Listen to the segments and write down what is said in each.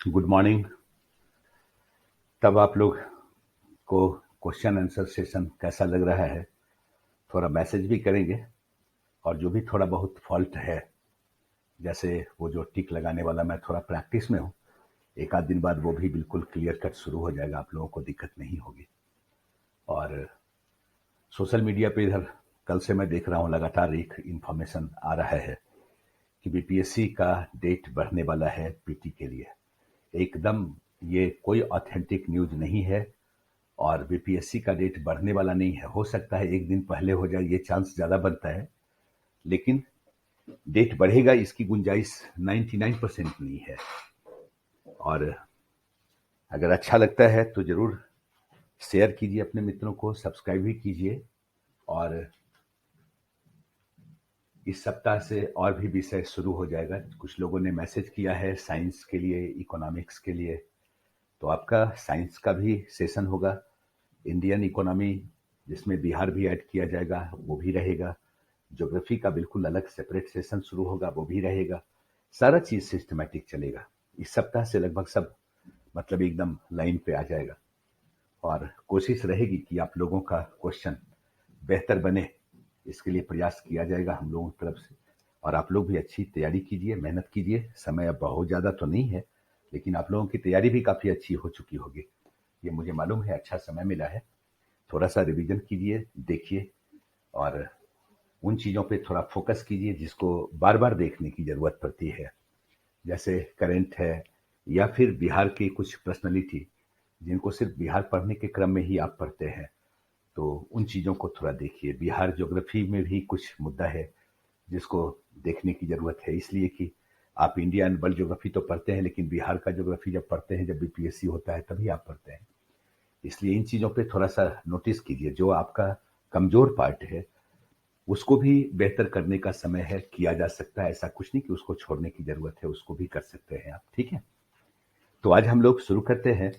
Good morning. तब आप लोग को क्वेश्चन आंसर सेशन कैसा लग रहा है, थोड़ा मैसेज भी करेंगे। और जो भी थोड़ा बहुत फॉल्ट है, जैसे वो जो टिक लगाने वाला, मैं थोड़ा प्रैक्टिस में हूँ, एक आध दिन बाद वो भी बिल्कुल क्लियर कट शुरू हो जाएगा, आप लोगों को दिक्कत नहीं होगी। और सोशल मीडिया पे इधर कल से मैं देख रहा हूँ, लगातार एक इंफॉर्मेशन आ रहा है कि बीपीएससी का डेट बढ़ने वाला है पीटी के लिए। एकदम ये कोई ऑथेंटिक न्यूज नहीं है और बीपीएससी का डेट बढ़ने वाला नहीं है। हो सकता है एक दिन पहले हो जाए, ये चांस ज़्यादा बनता है, लेकिन डेट बढ़ेगा इसकी गुंजाइश 99% नहीं है। और अगर अच्छा लगता है तो ज़रूर शेयर कीजिए अपने मित्रों को, सब्सक्राइब भी कीजिए। और इस सप्ताह से और भी विषय शुरू हो जाएगा। कुछ लोगों ने मैसेज किया है साइंस के लिए, इकोनॉमिक्स के लिए, तो आपका साइंस का भी सेशन होगा। इंडियन इकोनॉमी, जिसमें बिहार भी ऐड किया जाएगा, वो भी रहेगा। ज्योग्राफी का बिल्कुल अलग सेपरेट सेशन शुरू होगा, वो भी रहेगा। सारा चीज सिस्टमैटिक चलेगा। इस सप्ताह से लगभग सब मतलब एकदम लाइन पे आ जाएगा। और कोशिश रहेगी कि आप लोगों का क्वेश्चन बेहतर बने, इसके लिए प्रयास किया जाएगा हम लोगों की तरफ से। और आप लोग भी अच्छी तैयारी कीजिए, मेहनत कीजिए। समय अब बहुत ज़्यादा तो नहीं है, लेकिन आप लोगों की तैयारी भी काफ़ी अच्छी हो चुकी होगी, ये मुझे मालूम है। अच्छा समय मिला है, थोड़ा सा रिवीजन कीजिए, देखिए और उन चीज़ों पे थोड़ा फोकस कीजिए जिसको बार बार देखने की ज़रूरत पड़ती है। जैसे करंट है, या फिर बिहार की कुछ पर्सनैलिटी जिनको सिर्फ बिहार पढ़ने के क्रम में ही आप पढ़ते हैं, तो उन चीज़ों को थोड़ा देखिए। बिहार ज्योग्राफी में भी कुछ मुद्दा है जिसको देखने की ज़रूरत है, इसलिए कि आप इंडिया एंड वर्ल्ड ज्योग्राफी तो पढ़ते हैं, लेकिन बिहार का ज्योग्राफी जब पढ़ते हैं, जब बीपीएससी होता है तभी आप पढ़ते हैं। इसलिए इन चीज़ों पे थोड़ा सा नोटिस कीजिए। जो आपका कमज़ोर पार्ट है उसको भी बेहतर करने का समय है, किया जा सकता है। ऐसा कुछ नहीं कि उसको छोड़ने की ज़रूरत है, उसको भी कर सकते हैं आप, ठीक है। तो आज हम लोग शुरू करते हैं।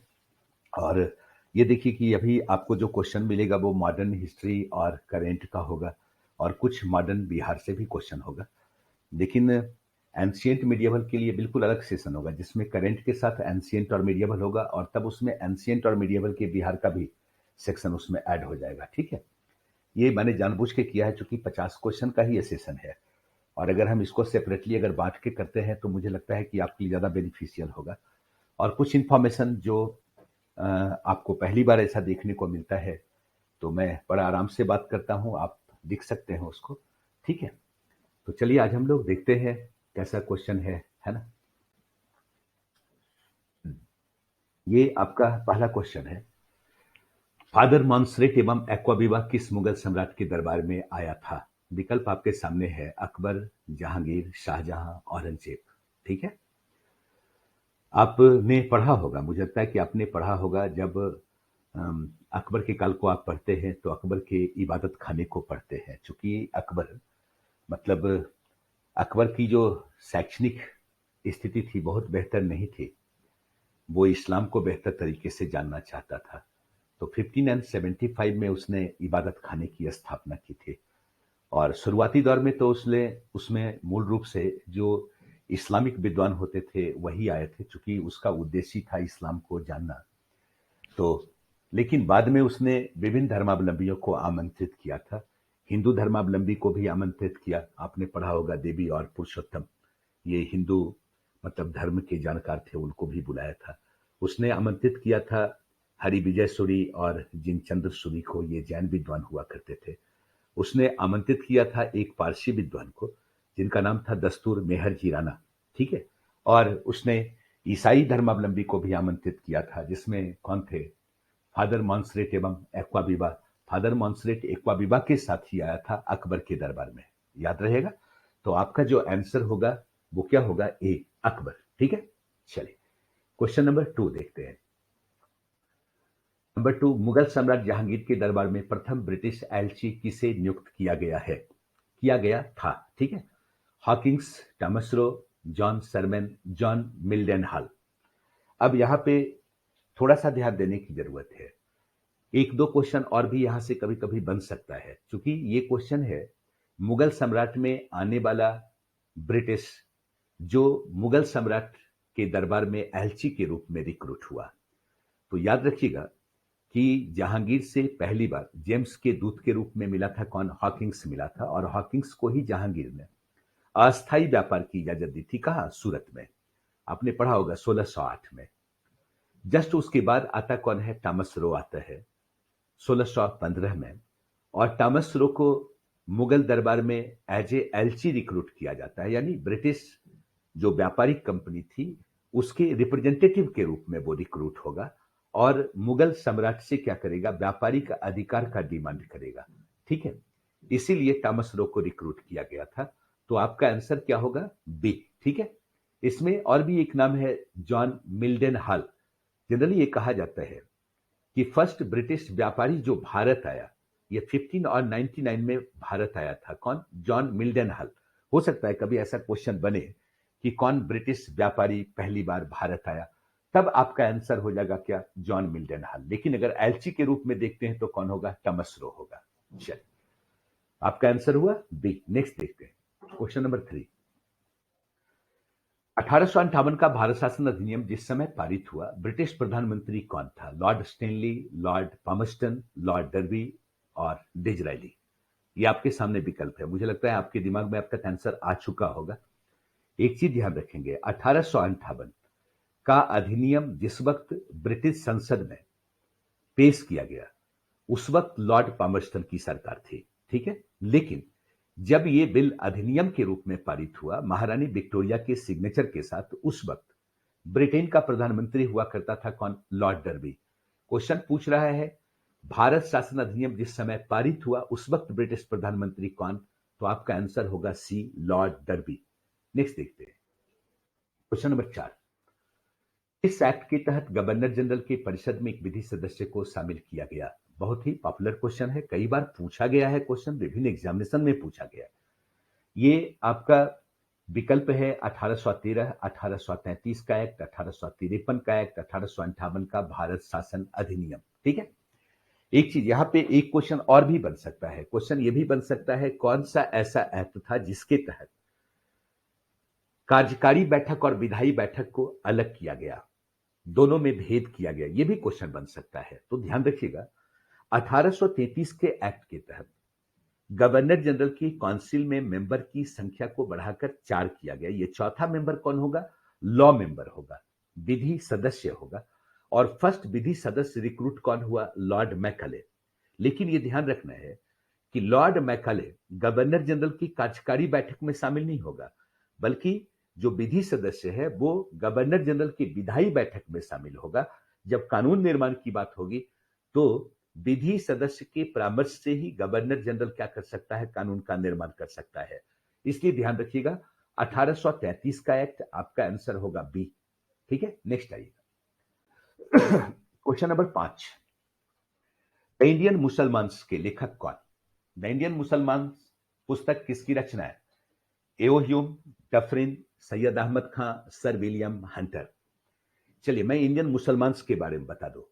और ये देखिए कि अभी आपको जो क्वेश्चन मिलेगा वो मॉडर्न हिस्ट्री और करेंट का होगा, और कुछ मॉडर्न बिहार से भी क्वेश्चन होगा। लेकिन एंशियंट मीडिएवल के लिए बिल्कुल अलग सेशन होगा, जिसमें करेंट के साथ एंशियंट और मीडिएवल होगा, और तब उसमें एंशियंट और मीडिएवल के बिहार का भी सेक्शन उसमें ऐड हो जाएगा, ठीक है। ये मैंने जानबूझ के किया है, चूंकि 50 क्वेश्चन का ही ये सेशन है। और अगर हम इसको सेपरेटली अगर बांट के करते हैं तो मुझे लगता है कि आपके लिए ज़्यादा बेनिफिशियल होगा। और कुछ इन्फॉर्मेशन जो आपको पहली बार ऐसा देखने को मिलता है, तो मैं बड़ा आराम से बात करता हूँ, आप लिख सकते हैं उसको, ठीक है। तो चलिए आज हम लोग देखते हैं कैसा क्वेश्चन है ना। ये आपका पहला क्वेश्चन है। फादर मॉन्सरेट एवं एक्वाविवा किस मुगल सम्राट के दरबार में आया था? विकल्प आपके सामने है, अकबर, जहांगीर, शाहजहां, औरंगजेब, ठीक है। आपने पढ़ा होगा, मुझे लगता है कि आपने पढ़ा होगा, जब अकबर के काल को आप पढ़ते हैं तो अकबर के इबादत खाने को पढ़ते हैं। चूंकि अकबर मतलब अकबर की जो शैक्षणिक स्थिति थी बहुत बेहतर नहीं थी, वो इस्लाम को बेहतर तरीके से जानना चाहता था। तो 1575 में उसने इबादत खाने की स्थापना की थी। और शुरुआती दौर में तो उसने उसमें मूल रूप से जो इस्लामिक विद्वान होते थे वही आए थे, चूंकि उसका उद्देश्य था इस्लाम को जानना। तो लेकिन बाद में उसने विभिन्न धर्मावलंबियों को आमंत्रित किया था। हिंदू धर्मावलंबी को भी आमंत्रित किया, आपने पढ़ा होगा, देवी और पुरुषोत्तम, ये हिंदू मतलब धर्म के जानकार थे, उनको भी बुलाया था। उसने आमंत्रित किया था हरि विजय सूरी और जिनचंद्र सूरी को, ये जैन विद्वान हुआ करते थे। उसने आमंत्रित किया था एक पारसी विद्वान को जिनका नाम था दस्तूर मेहर जीराना, ठीक है। और उसने ईसाई धर्मावलंबी को भी आमंत्रित किया था, जिसमें कौन थे? फादर मॉन्सरेट एवं एक्वाविवा। फादर मॉन्सरेट एक्वाविवा के साथ ही आया था अकबर के दरबार में, याद रहेगा। तो आपका जो आंसर होगा वो क्या होगा? ए, अकबर, ठीक है। चलिए क्वेश्चन नंबर 2 देखते हैं। नंबर 2, मुगल सम्राट जहांगीर के दरबार में प्रथम ब्रिटिश एलची किसे नियुक्त किया गया है? किया गया था, ठीक है। Hawkins, Thomas Roe, John Surman, John Mildenhall. अब यहाँ पे थोड़ा सा ध्यान देने की जरूरत है। एक दो क्वेश्चन और भी यहां से कभी कभी बन सकता है, क्योंकि ये क्वेश्चन है मुगल सम्राट में आने वाला ब्रिटिश, जो मुगल सम्राट के दरबार में एलची के रूप में रिक्रूट हुआ। तो याद रखिएगा कि जहांगीर से पहली बार जेम्स के दूत के रूप में मिला था कौन? हॉकिंग्स मिला था, और हॉकिंग्स को ही जहांगीर ने अस्थायी व्यापार की इजाजत दी थी। कहाँ? सूरत में। आपने पढ़ा होगा 1608 में। जस्ट उसके बाद आता कौन है? टॉमस रो आता है 1615 में, और टॉमस रो को मुगल दरबार में एज ए एलची रिक्रूट किया जाता है, यानी ब्रिटिश जो व्यापारिक कंपनी थी उसके रिप्रेजेंटेटिव के रूप में वो रिक्रूट होगा, और मुगल सम्राट से क्या करेगा? व्यापारिक अधिकार का डिमांड करेगा। ठीक है, इसीलिए टॉमस रो को रिक्रूट किया गया था। तो आपका आंसर क्या होगा? बी। ठीक है, इसमें और भी एक नाम है जॉन मिल्डन हॉल। जनरली ये कहा जाता है कि फर्स्ट ब्रिटिश व्यापारी जो भारत आया, ये 15 और 99 में भारत आया था। कौन? John Mildenhall. हो सकता है कभी ऐसा क्वेश्चन बने कि कौन ब्रिटिश व्यापारी पहली बार भारत आया, तब आपका आंसर हो जाएगा क्या? John Mildenhall. लेकिन अगर एलची के रूप में देखते हैं तो कौन होगा? टॉमस रो होगा। चलिए, आपका आंसर हुआ बी। नेक्स्ट देखते हैं क्वेश्चन नंबर 3। 1858 का भारत शासन अधिनियम जिस समय पारित हुआ, ब्रिटिश प्रधानमंत्री कौन था? Lord Stanley, Lord Palmerston, Lord derby और डिजरायली। ये आपके सामने विकल्प है। मुझे लगता है आपके दिमाग में अब तक आंसर आ चुका होगा। एक चीज ध्यान रखेंगे, 1858 का अधिनियम जिस वक्त ब्रिटिश संसद में पेश किया गया, उस वक्त लॉर्ड पामस्टन की सरकार थी। ठीक है, लेकिन जब ये बिल अधिनियम के रूप में पारित हुआ महारानी विक्टोरिया के सिग्नेचर के साथ, उस वक्त ब्रिटेन का प्रधानमंत्री हुआ करता था कौन? Lord derby. क्वेश्चन पूछ रहा है भारत शासन अधिनियम जिस समय पारित हुआ उस वक्त ब्रिटिश प्रधानमंत्री कौन? तो आपका आंसर होगा सी, लॉर्ड डर्बी। नेक्स्ट देखते हैं क्वेश्चन नंबर 4। इस एक्ट के तहत गवर्नर जनरल के परिषद में एक विधि सदस्य को शामिल किया गया। बहुत ही पॉपुलर क्वेश्चन है, कई बार पूछा गया है क्वेश्चन, विभिन्न एग्जामिनेशन में पूछा गया। ये आपका विकल्प है 1813, 1833 का एक्ट, 1853 का एक्ट, 1858 का भारत शासन अधिनियम। ठीक है, एक चीज यहां पे एक क्वेश्चन और भी बन सकता है। क्वेश्चन ये भी बन सकता है कौन सा ऐसा एक्ट था जिसके तहत कार्यकारी बैठक और विधायी बैठक को अलग किया गया, दोनों में भेद किया गया। यह भी क्वेश्चन बन सकता है। तो ध्यान रखिएगा, 1833 के एक्ट के तहत गवर्नर जनरल की काउंसिल में मेंबर की संख्या को बढ़ाकर 4 किया गया। ये चौथा मेंबर कौन होगा? लॉ मेंबर होगा, विधि सदस्य होगा। और फर्स्ट विधि सदस्य रिक्रूट कौन हुआ? Lord Macaulay. लेकिन यह ध्यान रखना है कि लॉर्ड मैकाले गवर्नर जनरल की कार्यकारी बैठक में शामिल नहीं होगा, बल्कि जो विधि सदस्य है वो गवर्नर जनरल की विधायी बैठक में शामिल होगा। जब कानून निर्माण की बात होगी तो विधि सदस्य के परामर्श से ही गवर्नर जनरल क्या कर सकता है? कानून का निर्माण कर सकता है। इसलिए ध्यान रखिएगा 1833 का एक्ट आपका आंसर होगा बी। ठीक है, नेक्स्ट आइएगा क्वेश्चन नंबर 5। द इंडियन मुसलमान्स के लेखक कौन? द इंडियन मुसलमान पुस्तक किसकी रचना है? एओ ह्यूम, डफरिन, सैयद अहमद खां, सर विलियम हंटर। चलिए, मैं इंडियन मुसलमान्स के बारे में बता दूं।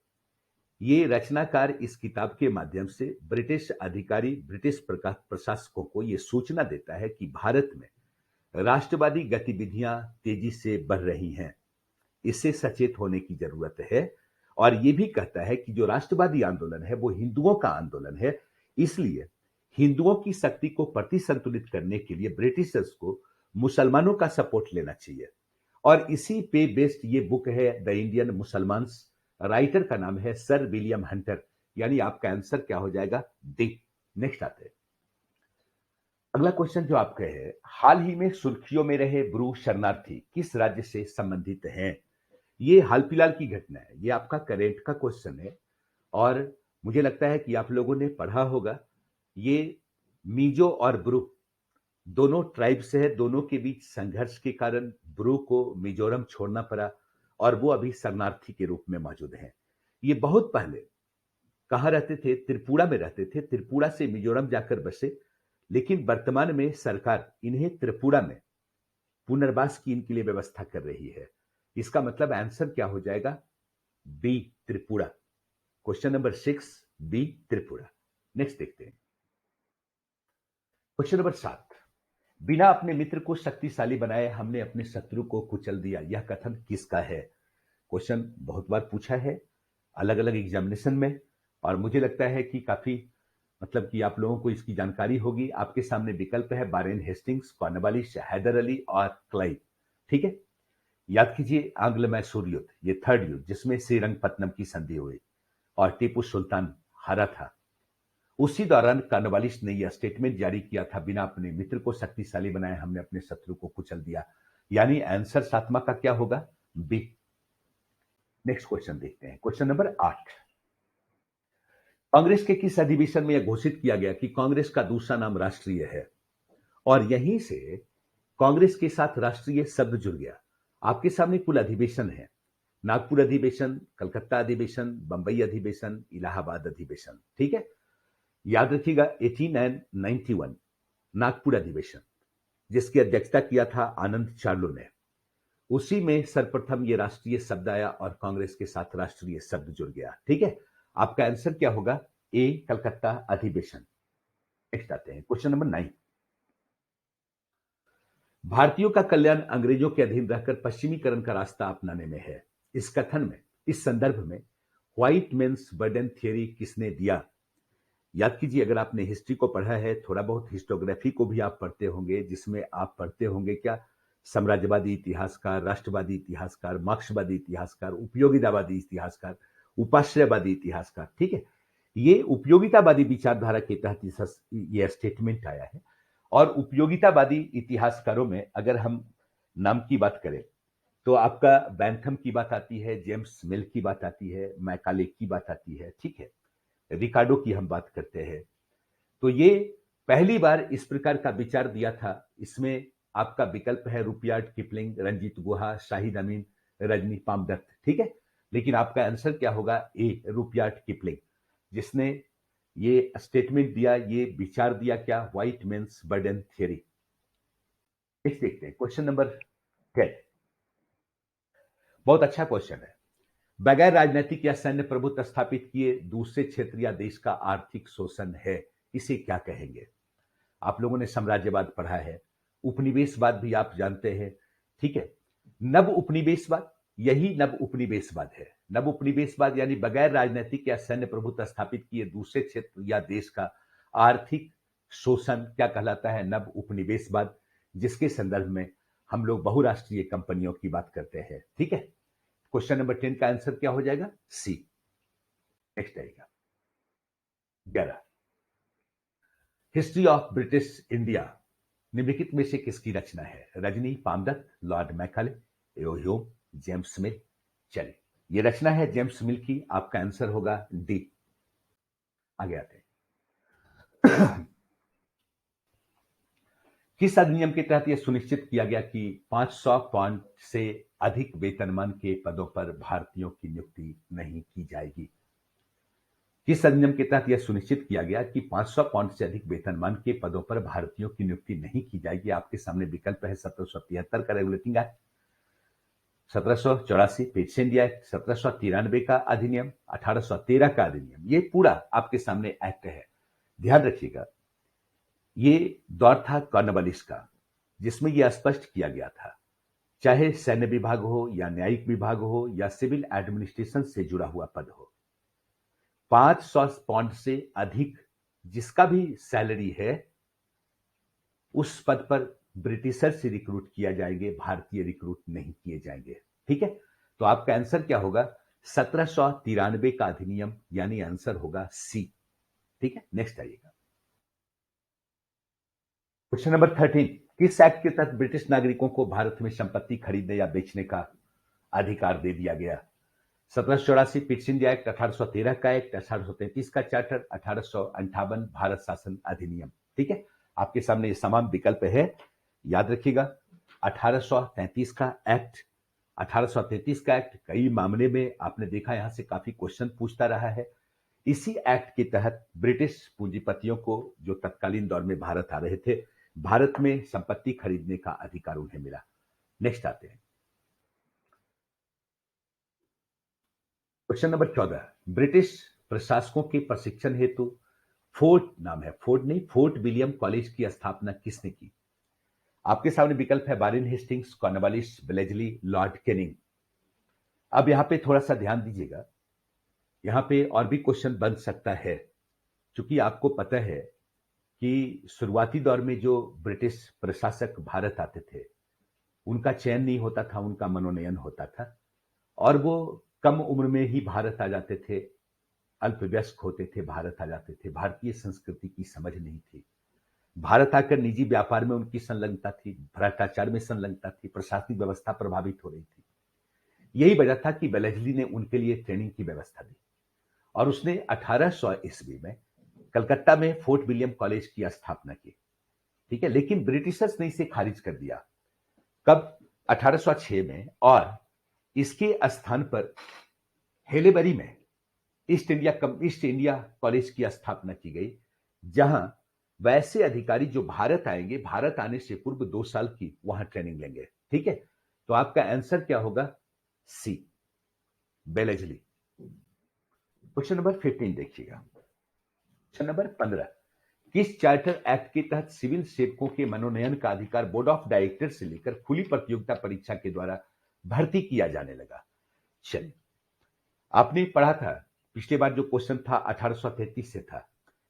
ये रचनाकार इस किताब के माध्यम से ब्रिटिश अधिकारी, ब्रिटिश प्रशासकों को यह सूचना देता है कि भारत में राष्ट्रवादी गतिविधियां तेजी से बढ़ रही हैं, इससे सचेत होने की जरूरत है। और यह भी कहता है कि जो राष्ट्रवादी आंदोलन है वो हिंदुओं का आंदोलन है, इसलिए हिंदुओं की शक्ति को प्रतिसंतुलित करने के लिए ब्रिटिशर्स को मुसलमानों का सपोर्ट लेना चाहिए। और इसी पे बेस्ड ये बुक है द इंडियन मुसलमान्स। राइटर का नाम है सर विलियम हंटर। यानी आपका आंसर क्या हो जाएगा? डी। नेक्स्ट आते हैं अगला क्वेश्चन जो आपका है, हाल ही में सुर्खियों में रहे ब्रू शरणार्थी किस राज्य से संबंधित हैं? ये हाल फिलहाल की घटना है, ये आपका करेंट का क्वेश्चन है। और मुझे लगता है कि आप लोगों ने पढ़ा होगा। ये मीजो और ब्रू दोनों ट्राइब्स है, दोनों के बीच संघर्ष के कारण ब्रू को मिजोरम छोड़ना पड़ा और वो अभी शरणार्थी के रूप में मौजूद हैं। ये बहुत पहले कहाँ रहते थे? त्रिपुरा में रहते थे। त्रिपुरा से मिजोरम जाकर बसे, लेकिन वर्तमान में सरकार इन्हें त्रिपुरा में पुनर्वास की इनके लिए व्यवस्था कर रही है। इसका मतलब आंसर क्या हो जाएगा? B, Tripura. Question number 6, B, Tripura. Next देखते हैं क्वेश्चन नंबर 7। बिना अपने मित्र को शक्तिशाली बनाए हमने अपने शत्रु को कुचल दिया, यह कथन किसका है? क्वेश्चन बहुत बार पूछा है अलग अलग एग्जामिनेशन में, और मुझे लगता है कि काफी मतलब कि आप लोगों को इसकी जानकारी होगी। आपके सामने विकल्प है Warren Hastings, Cornwallis, Haider Ali और क्लाइव। ठीक है, याद कीजिए आंग्ल मैसूर युद्ध, ये थर्ड युद्ध जिसमें श्रीरंगपट्टनम की संधि हुई और टीपू सुल्तान हारा था। उसी दौरान कॉर्नवालिस ने यह स्टेटमेंट जारी किया था, बिना अपने मित्र को शक्तिशाली बनाए हमने अपने शत्रु को कुचल दिया। यानी आंसर सातवा का क्या होगा? बी। नेक्स्ट क्वेश्चन देखते हैं, क्वेश्चन नंबर 8। कांग्रेस के किस अधिवेशन में यह घोषित किया गया कि कांग्रेस का दूसरा नाम राष्ट्रीय है? और यहीं से कांग्रेस के साथ राष्ट्रीय शब्द जुड़ गया। आपके सामने कुल अधिवेशन है, नागपुर अधिवेशन, कलकत्ता अधिवेशन, बंबई अधिवेशन, इलाहाबाद अधिवेशन। ठीक है, याद रखिएगा 18 एंड 91 नागपुर अधिवेशन, जिसकी अध्यक्षता किया था आनंद चार्लो ने। उसी में सर्वप्रथम ये राष्ट्रीय शब्द आया और कांग्रेस के साथ राष्ट्रीय शब्द जुड़ गया। ठीक है, आपका आंसर क्या होगा? ए, कलकत्ता अधिवेशन। नेक्स्ट आते हैं, क्वेश्चन नंबर 9। भारतीयों का कल्याण अंग्रेजों के अधीन रहकर पश्चिमीकरण का रास्ता अपनाने में है। इस कथन में, इस संदर्भ में व्हाइट मेन्स बर्डन थियरी किसने दिया? याद कीजिए, अगर आपने हिस्ट्री को पढ़ा है, थोड़ा बहुत हिस्टोग्राफी को भी आप पढ़ते होंगे, जिसमें आप पढ़ते होंगे क्या? साम्राज्यवादी इतिहासकार, राष्ट्रवादी इतिहासकार, मार्क्सवादी इतिहासकार, उपयोगितावादी इतिहासकार, उपाश्रयवादी इतिहासकार। ठीक है, ये उपयोगितावादी विचारधारा के तहत यह स्टेटमेंट आया है। और उपयोगितावादी इतिहासकारों में अगर हम नाम की बात करें तो आपका बैंथम की बात आती है, जेम्स मिल की बात आती है, मैकाले की बात आती है। ठीक है, रिकार्डो की हम बात करते हैं। तो ये पहली बार इस प्रकार का विचार दिया था। इसमें आपका विकल्प है रुपयार्ड किपलिंग, रंजीत गुहा, शाहिद अमीन, रजनी पामदत्त। ठीक है, लेकिन आपका आंसर क्या होगा? ए, रुपयार्ड किपलिंग, जिसने ये स्टेटमेंट दिया, ये विचार दिया क्या? White man's burden theory. Next देखते हैं, क्वेश्चन नंबर 10। बहुत अच्छा क्वेश्चन है। बगैर राजनीतिक या सैन्य प्रभुत्व स्थापित किए दूसरे क्षेत्र या देश का आर्थिक शोषण है, इसे क्या कहेंगे? आप लोगों ने साम्राज्यवाद पढ़ा है, उपनिवेशवाद भी आप जानते हैं। ठीक है, नव उपनिवेशवाद, यही नव उपनिवेशवाद है। नव उपनिवेशवाद यानी बगैर राजनीतिक या सैन्य प्रभुत्व स्थापित किए दूसरे क्षेत्र या देश का आर्थिक शोषण क्या कहलाता है? नव उपनिवेशवाद, जिसके संदर्भ में हम लोग बहुराष्ट्रीय कंपनियों की बात करते हैं। ठीक है, क्वेश्चन नंबर 10 का आंसर क्या हो जाएगा? सी। नेक्स्ट आएगा 11। हिस्ट्री ऑफ ब्रिटिश इंडिया निम्नलिखित में से किसकी रचना है? Rajani Palme Dutt, Lord Macaulay, Hume, James Mill. चलिए, ये रचना है जेम्स मिल की। आपका आंसर होगा डी। आगे आते हैं। किस अधिनियम के तहत यह सुनिश्चित किया गया कि 500 पाउंड से अधिक वेतनमान के पदों पर भारतीयों की नियुक्ति नहीं की जाएगी? किस अधिनियम के तहत यह सुनिश्चित किया गया कि 500 पाउंड से अधिक वेतनमान के पदों पर भारतीयों की नियुक्ति नहीं की जाएगी? आपके सामने विकल्प है 1773 का regulating act, 1784 pension India act, 1793 का अधिनियम, 1813 का अधिनियम। ये पूरा आपके सामने एक्ट है। ध्यान रखिएगा, ये दौर था कॉर्नवालिस का, जिसमें यह स्पष्ट किया गया था, चाहे सैन्य विभाग हो या न्यायिक विभाग हो या सिविल एडमिनिस्ट्रेशन से जुड़ा हुआ पद हो, 500 पाउंड से अधिक जिसका भी सैलरी है, उस पद पर ब्रिटिशर से रिक्रूट किया जाएंगे, भारतीय रिक्रूट नहीं किए जाएंगे। ठीक है, तो आपका आंसर क्या होगा? 1793 का अधिनियम, यानी आंसर होगा सी। ठीक है, नेक्स्ट आइएगा, क्वेश्चन नंबर 13। किस एक्ट के तहत ब्रिटिश नागरिकों को भारत में संपत्ति खरीदने या बेचने का अधिकार दे दिया गया? 1784 पिट्स इंडिया एक्ट, 1813 का एक्ट, 1833 का चार्टर, 1858 भारत शासन अधिनियम। ठीक है, आपके सामने ये समान विकल्प है, याद रखिएगा। 1833 का एक्ट, 1833 का एक्ट कई मामले में आपने देखा यहां से काफी क्वेश्चन पूछता रहा है। इसी एक्ट के तहत ब्रिटिश पूंजीपतियों को, जो तत्कालीन दौर में भारत आ रहे थे, भारत में संपत्ति खरीदने का अधिकार उन्हें मिला। नेक्स्ट आते हैं, क्वेश्चन नंबर 14। ब्रिटिश प्रशासकों के प्रशिक्षण हेतु फोर्ट, नाम है फोर्ट नहीं, फोर्ट विलियम कॉलेज की स्थापना किसने की? आपके सामने विकल्प है Warren Hastings, Cornwallis, ब्लेजली, Lord Canning. अब यहां पे थोड़ा सा ध्यान दीजिएगा, यहां पे और भी क्वेश्चन बन सकता है, क्योंकि आपको पता है कि शुरुआती दौर में जो ब्रिटिश प्रशासक भारत आते थे, उनका चयन नहीं होता था, उनका मनोनयन होता था, और वो कम उम्र में ही भारत आ जाते थे, अल्पवयस्क होते थे, भारत आ जाते थे। भारतीय संस्कृति की समझ नहीं थी। भारत आकर निजी व्यापार में उनकी संलग्नता थी, भ्रष्टाचार में संलग्नता थी, प्रशासनिक व्यवस्था प्रभावित हो रही थी। यही वजह था कि वेलेस्ली ने उनके लिए ट्रेनिंग की व्यवस्था दी, और उसने 1800 ईस्वी में कलकत्ता में फोर्ट विलियम कॉलेज की स्थापना की। ठीक है, लेकिन ब्रिटिशर्स ने इसे खारिज कर दिया। कब? 1806 में। और इसके स्थान पर हेलेबरी में ईस्ट इंडिया कॉलेज की स्थापना की गई, जहां वैसे अधिकारी जो भारत आएंगे, भारत आने से पूर्व 2 साल की वहां ट्रेनिंग लेंगे। ठीक है, तो आपका आंसर क्या होगा? सी, बेलेजली। क्वेश्चन नंबर 15 देखिएगा। क्वेश्चन नंबर 15, किस चार्टर एक्ट के तहत सिविल सेवकों के मनोनयन का अधिकार बोर्ड ऑफ डायरेक्टर से लेकर खुली प्रतियोगिता परीक्षा के द्वारा भर्ती किया जाने लगा? चलिए, आपने पढ़ा था पिछले बार जो क्वेश्चन था 1833 से था,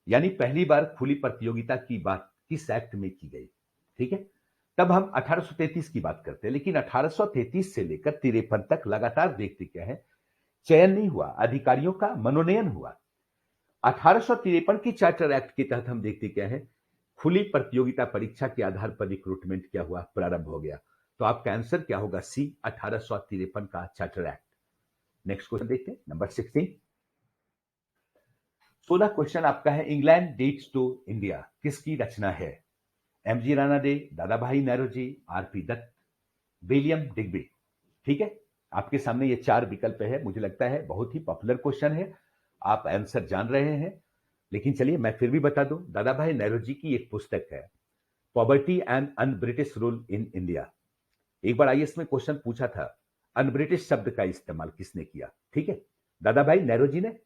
यानी पहली बार खुली प्रतियोगिता की बात किस एक्ट में की गई? ठीक है, तब हम 1833 की बात करते हैं, लेकिन 1833 से लेकर 53 तक लगातार देखते क्या है, चयन नहीं हुआ, अधिकारियों का मनोनयन हुआ। 1853 की चार्टर एक्ट के तहत हम देखते क्या है, खुली प्रतियोगिता परीक्षा के आधार पर रिक्रूटमेंट क्या हुआ, प्रारंभ हो गया। तो आपका आंसर क्या होगा? सी, 1853 का चार्टर एक्ट। नेक्स्ट क्वेश्चन देखते हैं, नंबर 16। 16 क्वेश्चन आपका है, इंग्लैंड डेट्स टू इंडिया किसकी रचना है? MG Rana day, Dadabhai Naoroji, RP Dutt, William Digby. ठीक है, आपके सामने ये 4 विकल्प है। मुझे लगता है बहुत ही पॉपुलर क्वेश्चन है, आप आंसर जान रहे हैं, लेकिन चलिए मैं फिर भी बता दूं। दादा भाई नौरोजी की एक पुस्तक है, poverty and un British rule in India. एक बार आईएएस में क्वेश्चन पूछा था, अन ब्रिटिश शब्द का इस्तेमाल किसने किया? ठीक है, दादा भाई नौरोजी ने,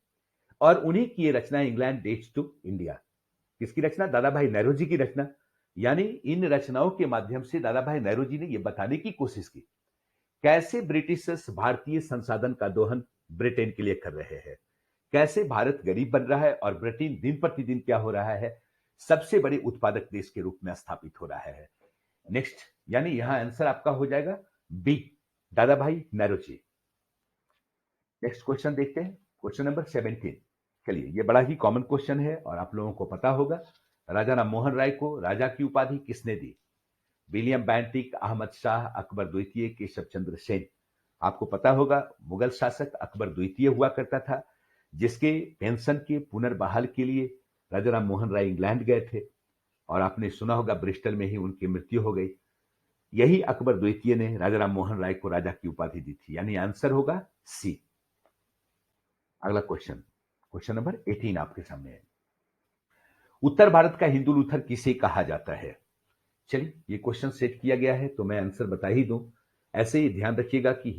और उन्हीं की ये रचना इंग्लैंड डेट्स टू इंडिया। किसकी रचना? दादा भाई नौरोजी की रचना। यानी इन रचनाओं के माध्यम से दादा भाई नौरोजी ने यह बताने की कोशिश की कैसे ब्रिटिशर्स भारतीय संसाधन का दोहन ब्रिटेन के लिए कर रहे हैं, कैसे भारत गरीब बन रहा है और ब्रिटेन दिन प्रतिदिन क्या हो रहा है, सबसे बड़े उत्पादक देश के रूप में स्थापित हो रहा है। नेक्स्ट, यानी यहां आंसर आपका हो जाएगा बी, दादा भाई नौरोजी। नेक्स्ट क्वेश्चन देखते हैं, क्वेश्चन नंबर 17। चलिए, ये बड़ा ही कॉमन क्वेश्चन है और आप लोगों को पता होगा, राजा राम मोहन राय को राजा की उपाधि किसने दी? विलियम बेंटिक, अहमद शाह, अकबर द्वितीय, केशव चंद्र सेन। आपको पता होगा मुगल शासक अकबर द्वितीय हुआ करता था, जिसके पेंशन के पुनर्बहाल के लिए राजा राम मोहन राय इंग्लैंड गए थे, और आपने सुना होगा ब्रिस्टल में ही उनकी मृत्यु हो गई। यही अकबर द्वितीय ने राजा राम मोहन राय को राजा की उपाधि दी थी, यानी आंसर होगा सी। अगला क्वेश्चन, क्वेश्चन नंबर 18 आपके सामने है, उत्तर भारत का हिंदू लूथर किसे कहा जाता है? चलिए, ये क्वेश्चन सेट किया गया है तो मैं आंसर बता ही दूं। ऐसे ही ध्यान रखिएगा कि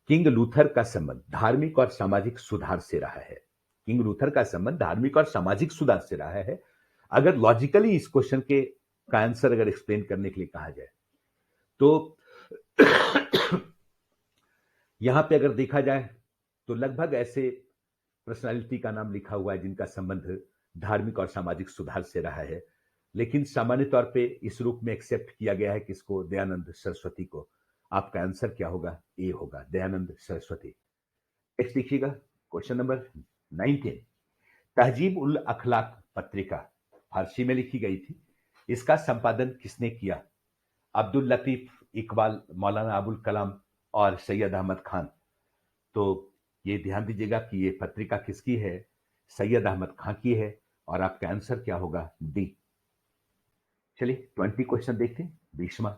किंग लूथर का संबंध धार्मिक और सामाजिक सुधार से रहा है। किंग लूथर का संबंध धार्मिक और सामाजिक सुधार से रहा है। अगर लॉजिकली इस क्वेश्चन के का आंसर अगर एक्सप्लेन करने के लिए कहा जाए तो यहां पे अगर देखा जाए तो लगभग ऐसे पर्सनालिटी का नाम लिखा हुआ है जिनका संबंध धार्मिक और सामाजिक सुधार से रहा है, लेकिन सामान्य तौर पे इस रूप में एक्सेप्ट किया गया है किसको? दयानंद सरस्वती को। आपका आंसर क्या होगा? ए होगा, दयानंद सरस्वती। नेक्स्ट देखिएगा, क्वेश्चन नंबर 19। तहजीब उल अखलाक पत्रिका फारसी में लिखी गई थी, इसका संपादन किसने किया? अब्दुल लतीफ, इकबाल, मौलाना अबुल कलाम और सैयद अहमद खान। तो ये ध्यान दीजिएगा कि ये पत्रिका किसकी है? सैयद अहमद खान की है, और आपका आंसर क्या होगा? डी। चलिए 20 क्वेश्चन देखते हैं। 20वां,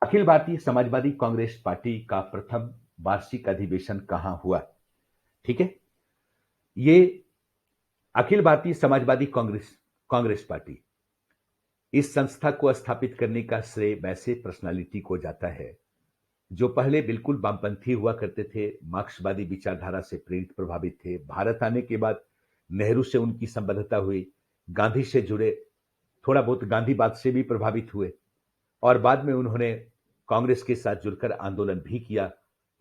अखिल भारतीय समाजवादी कांग्रेस पार्टी का प्रथम वार्षिक अधिवेशन कहां हुआ? ठीक है, ये अखिल भारतीय समाजवादी कांग्रेस पार्टी, इस संस्था को स्थापित करने का श्रेय वैसे पर्सनालिटी को जाता है जो पहले बिल्कुल वामपंथी हुआ करते थे, मार्क्सवादी विचारधारा से प्रेरित प्रभावित थे। भारत आने के बाद नेहरू से उनकी संबद्धता हुई, गांधी से जुड़े, थोड़ा बहुत गांधीवाद से भी प्रभावित हुए, और बाद में उन्होंने कांग्रेस के साथ जुड़कर आंदोलन भी किया।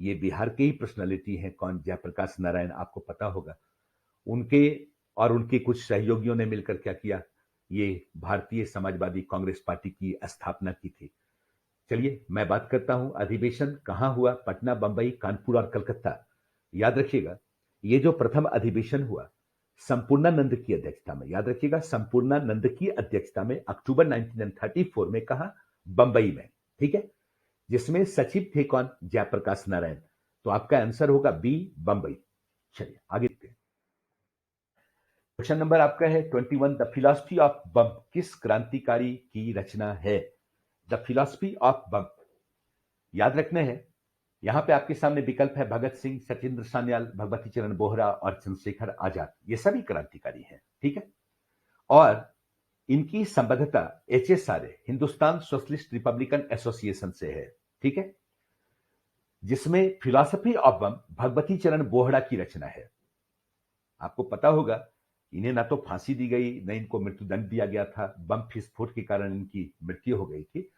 ये बिहार के ही पर्सनालिटी हैं। कौन? जयप्रकाश नारायण, आपको पता होगा। उनके और उनके कुछ सहयोगियों ने मिलकर क्या किया, ये भारतीय समाजवादी कांग्रेस पार्टी की स्थापना की थी। चलिए मैं बात करता हूं, अधिवेशन कहां हुआ? पटना, बंबई, कानपुर और कलकत्ता। याद रखिएगा, ये जो प्रथम अधिवेशन हुआ संपूर्णानंद की अध्यक्षता में, याद रखिएगा संपूर्णानंद की अध्यक्षता में, अक्टूबर 1934 में, कहा? बंबई में। ठीक है, जिसमें सचिव थे कौन? जयप्रकाश नारायण। तो आपका आंसर होगा बी, बंबई। चलिए आगे देखते हैं। क्वेश्चन नंबर आपका है 21, द फिलॉसफी ऑफ बम्प किस क्रांतिकारी की रचना है? द फिलॉसफी ऑफ बम्प, याद रखना है। यहां पे आपके सामने विकल्प है भगत सिंह, सचिंद्र सान्याल, भगवती चरण बोहरा और चंद्रशेखर आजाद। ये सभी क्रांतिकारी हैं। ठीक है, और इनकी संबद्धता HSRA, Hindustan socialist Republican association से है। ठीक है, जिसमें philosophy of bump Bhagwati Charan Vohra की रचना है। आपको पता होगा, इन्हें ना तो फांसी दी गई, न इनको मृत्युदंड दिया गया था। बम विस्फोट के कारण इनकी मृत्यु हो गई थी।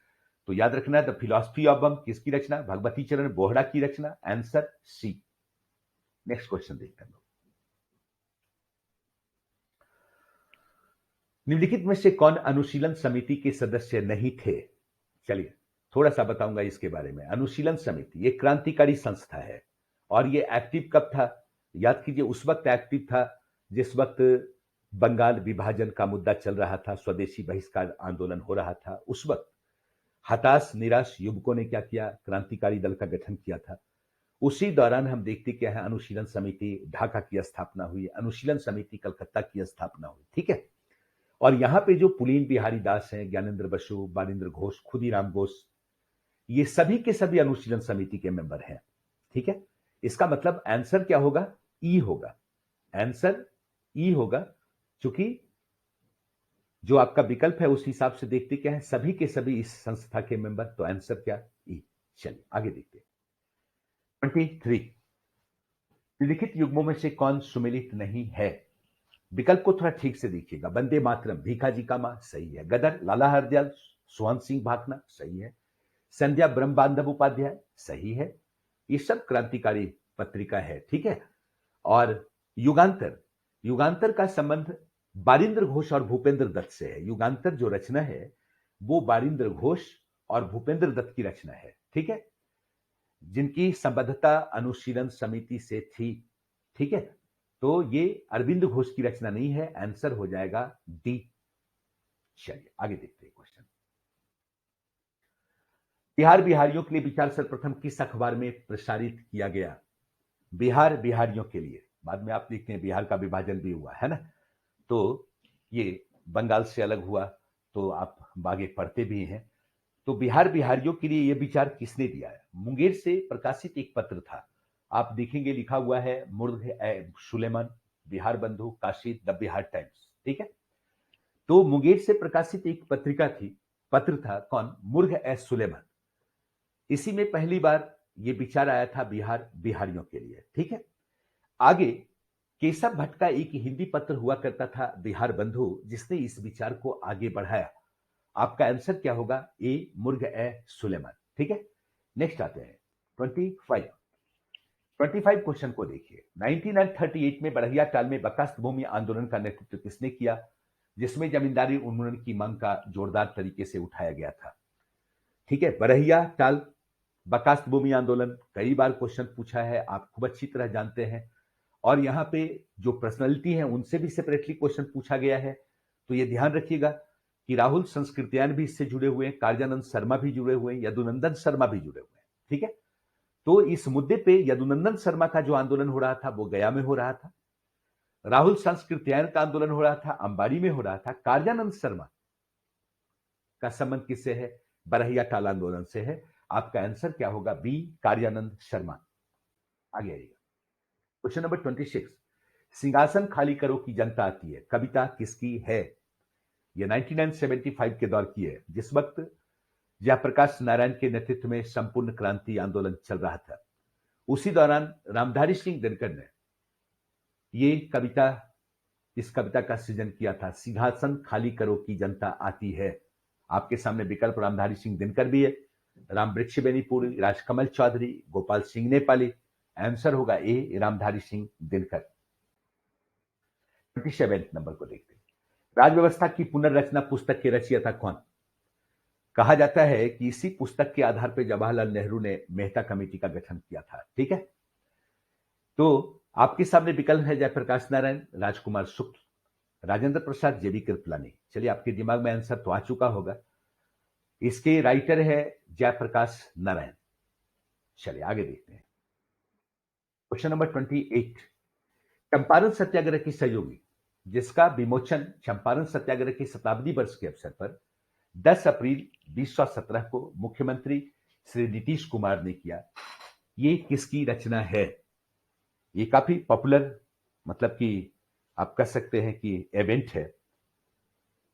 तो याद रखना है, द फिलॉसफी ऑफ बम किसकी रचना? भगवती चरण बोहरा की रचना। Answer C. नेक्स्ट क्वेश्चन देखते हैं। निम्नलिखित में से कौन अनुशीलन समिति के सदस्य नहीं थे? चलिए थोड़ा सा बताऊंगा इसके बारे में। अनुशीलन समिति एक क्रांतिकारी संस्था है, और ये एक्टिव कब था? याद कीजिए, उस वक्त एक्टिव था जिस वक्त बंगाल विभाजन का मुद्दा चल रहा था, स्वदेशी बहिष्कार आंदोलन हो रहा था। उस वक्त हताश निराश युवकों ने क्या किया? क्रांतिकारी दल का गठन किया था। उसी दौरान हम देखते क्या है, अनुशीलन समिति ढाका की स्थापना हुई, अनुशीलन समिति कलकत्ता की स्थापना हुई। ठीक है, और यहां पे जो पुलीन बिहारी दास हैं, ज्ञानेंद्र बसु, बारिंद्र घोष, खुदीराम बोस, ये सभी के सभी अनुशीलन समिति के मेंबर हैं। ठीक है, इसका मतलब आंसर क्या होगा? ई होगा। आंसर ई होगा, क्योंकि जो आपका विकल्प है उस हिसाब से देखते क्या है, सभी के सभी इस संस्था के मेंबर। तो आंसर क्या? ई। चलिए आगे देखते हैं। 23, निम्नलिखित युग्मों में से कौन सुमेलित नहीं है? विकल्प को थोड़ा ठीक से देखिएगा। वंदे मातरम भीखाजी का मां, सही है। गदर लाला हरदयाल सोहन सिंह भाकना, सही है। संध्या ब्रह्म बांधव उपाध्याय, सही है। ये सब क्रांतिकारी पत्रिका है। ठीक है, और युगांतर, युगांतर का संबंध बारिंद्र घोष और भूपेंद्र दत्त से है। युगांतर जो रचना है वो बारिंद्र घोष और भूपेंद्र दत्त की रचना है। ठीक है, जिनकी संबद्धता अनुशीलन समिति से थी। ठीक है, तो ये अरविंद घोष की रचना नहीं है। आंसर हो जाएगा डी। चलिए आगे देखते हैं क्वेश्चन। बिहार बिहारियों के लिए विचार सर्वप्रथम किस अखबार में प्रसारित किया गया? बिहार बिहारियों के लिए, बाद में आप देखते हैं बिहार का विभाजन भी हुआ है ना, तो ये बंगाल से अलग हुआ, तो आप आगे पढ़ते भी हैं। तो बिहार बिहारियों के लिए यह विचार किसने दिया है? मुंगेर से प्रकाशित एक पत्र था, आप देखेंगे लिखा हुआ है मुर्ग ए सुलेमान, बिहार बंधु, काशी, द बिहार टाइम्स। ठीक है, तो मुंगेर से प्रकाशित एक पत्रिका थी, पत्र था कौन? मुर्ग ए सुलेमान। इसी में पहली बार यह विचार आया था बिहार बिहारियों के लिए। ठीक है, आगे केशव भट्ट का एक हिंदी पत्र हुआ करता था बिहार बंधु, जिसने इस विचार को आगे बढ़ाया। आपका आंसर क्या होगा? ए मुर्ग ए सुलेमान। ठीक है, नेक्स्ट आते हैं 25। 25 क्वेश्चन को देखिए। 1938 में बड़हिया टाल में बर्खास्त भूमि आंदोलन का नेतृत्व किसने किया, जिसमें जमींदारी उन्मूलन की मांग का जोरदार तरीके से उठाया गया था? ठीक है, बड़हिया टाल बर्खास्त भूमि आंदोलन, कई बार क्वेश्चन पूछा है, आप खूब अच्छी तरह जानते हैं। और यहां पे जो पर्सनालिटी है उनसे भी सेपरेटली क्वेश्चन पूछा गया है। तो ये ध्यान रखिएगा कि राहुल संस्कृत्यायन भी इससे जुड़े हुए हैं, कार्यानंद शर्मा भी जुड़े हुए हैं, यदुनंदन शर्मा भी जुड़े हुए हैं। ठीक है, तो इस मुद्दे पे यदुनंदन शर्मा का जो आंदोलन हो रहा था वो गया में हो रहा था, राहुल संस्कृत्यायन का आंदोलन हो रहा था अंबाड़ी में हो रहा था, कार्यानंद शर्मा का संबंध किससे है? बरहिया टाल आंदोलन से है। आपका आंसर क्या होगा? बी, कार्यानंद शर्मा। आगे आइएगा, क्वेश्चन नंबर 26, सिंहासन खाली करो की जनता आती है, कविता किसकी है? यह 1975 के दौर की है, जिस वक्त जयप्रकाश नारायण के नेतृत्व में संपूर्ण क्रांति आंदोलन चल रहा था। उसी दौरान रामधारी सिंह दिनकर ने ये कविता, इस कविता का सृजन किया था, सिंहासन खाली करो की जनता आती है। आपके सामने विकल्प रामधारी सिंह दिनकर भी है, राम वृक्ष बेनीपुरी, राजकमल चौधरी, गोपाल सिंह नेपाली। आंसर होगा ए, रामधारी सिंह दिनकर। 27 नंबर को देखते हैं। राजव्यवस्था की पुनर्रचना पुस्तक के रचयिता कौन? कहा जाता है कि इसी पुस्तक के आधार पर जवाहरलाल नेहरू ने मेहता कमेटी का गठन किया था। ठीक है, तो आपके सामने विकल्प है जयप्रकाश नारायण, राजकुमार शुक्ल, राजेंद्र प्रसाद, जेबी कृपलानी। चलिए, आपके दिमाग में आंसर तो आ चुका होगा। इसके राइटर है जयप्रकाश नारायण। चलिए आगे देखते हैं। Question number 28। चंपारण सत्याग्रह की सहयोगी, जिसका विमोचन चंपारण सत्याग्रह के शताब्दी वर्ष के अवसर पर 10 अप्रैल 2017 को मुख्यमंत्री श्री नीतीश कुमार ने किया, ये किसकी रचना है? ये काफी पॉपुलर, मतलब कि आप कह सकते हैं कि इवेंट है,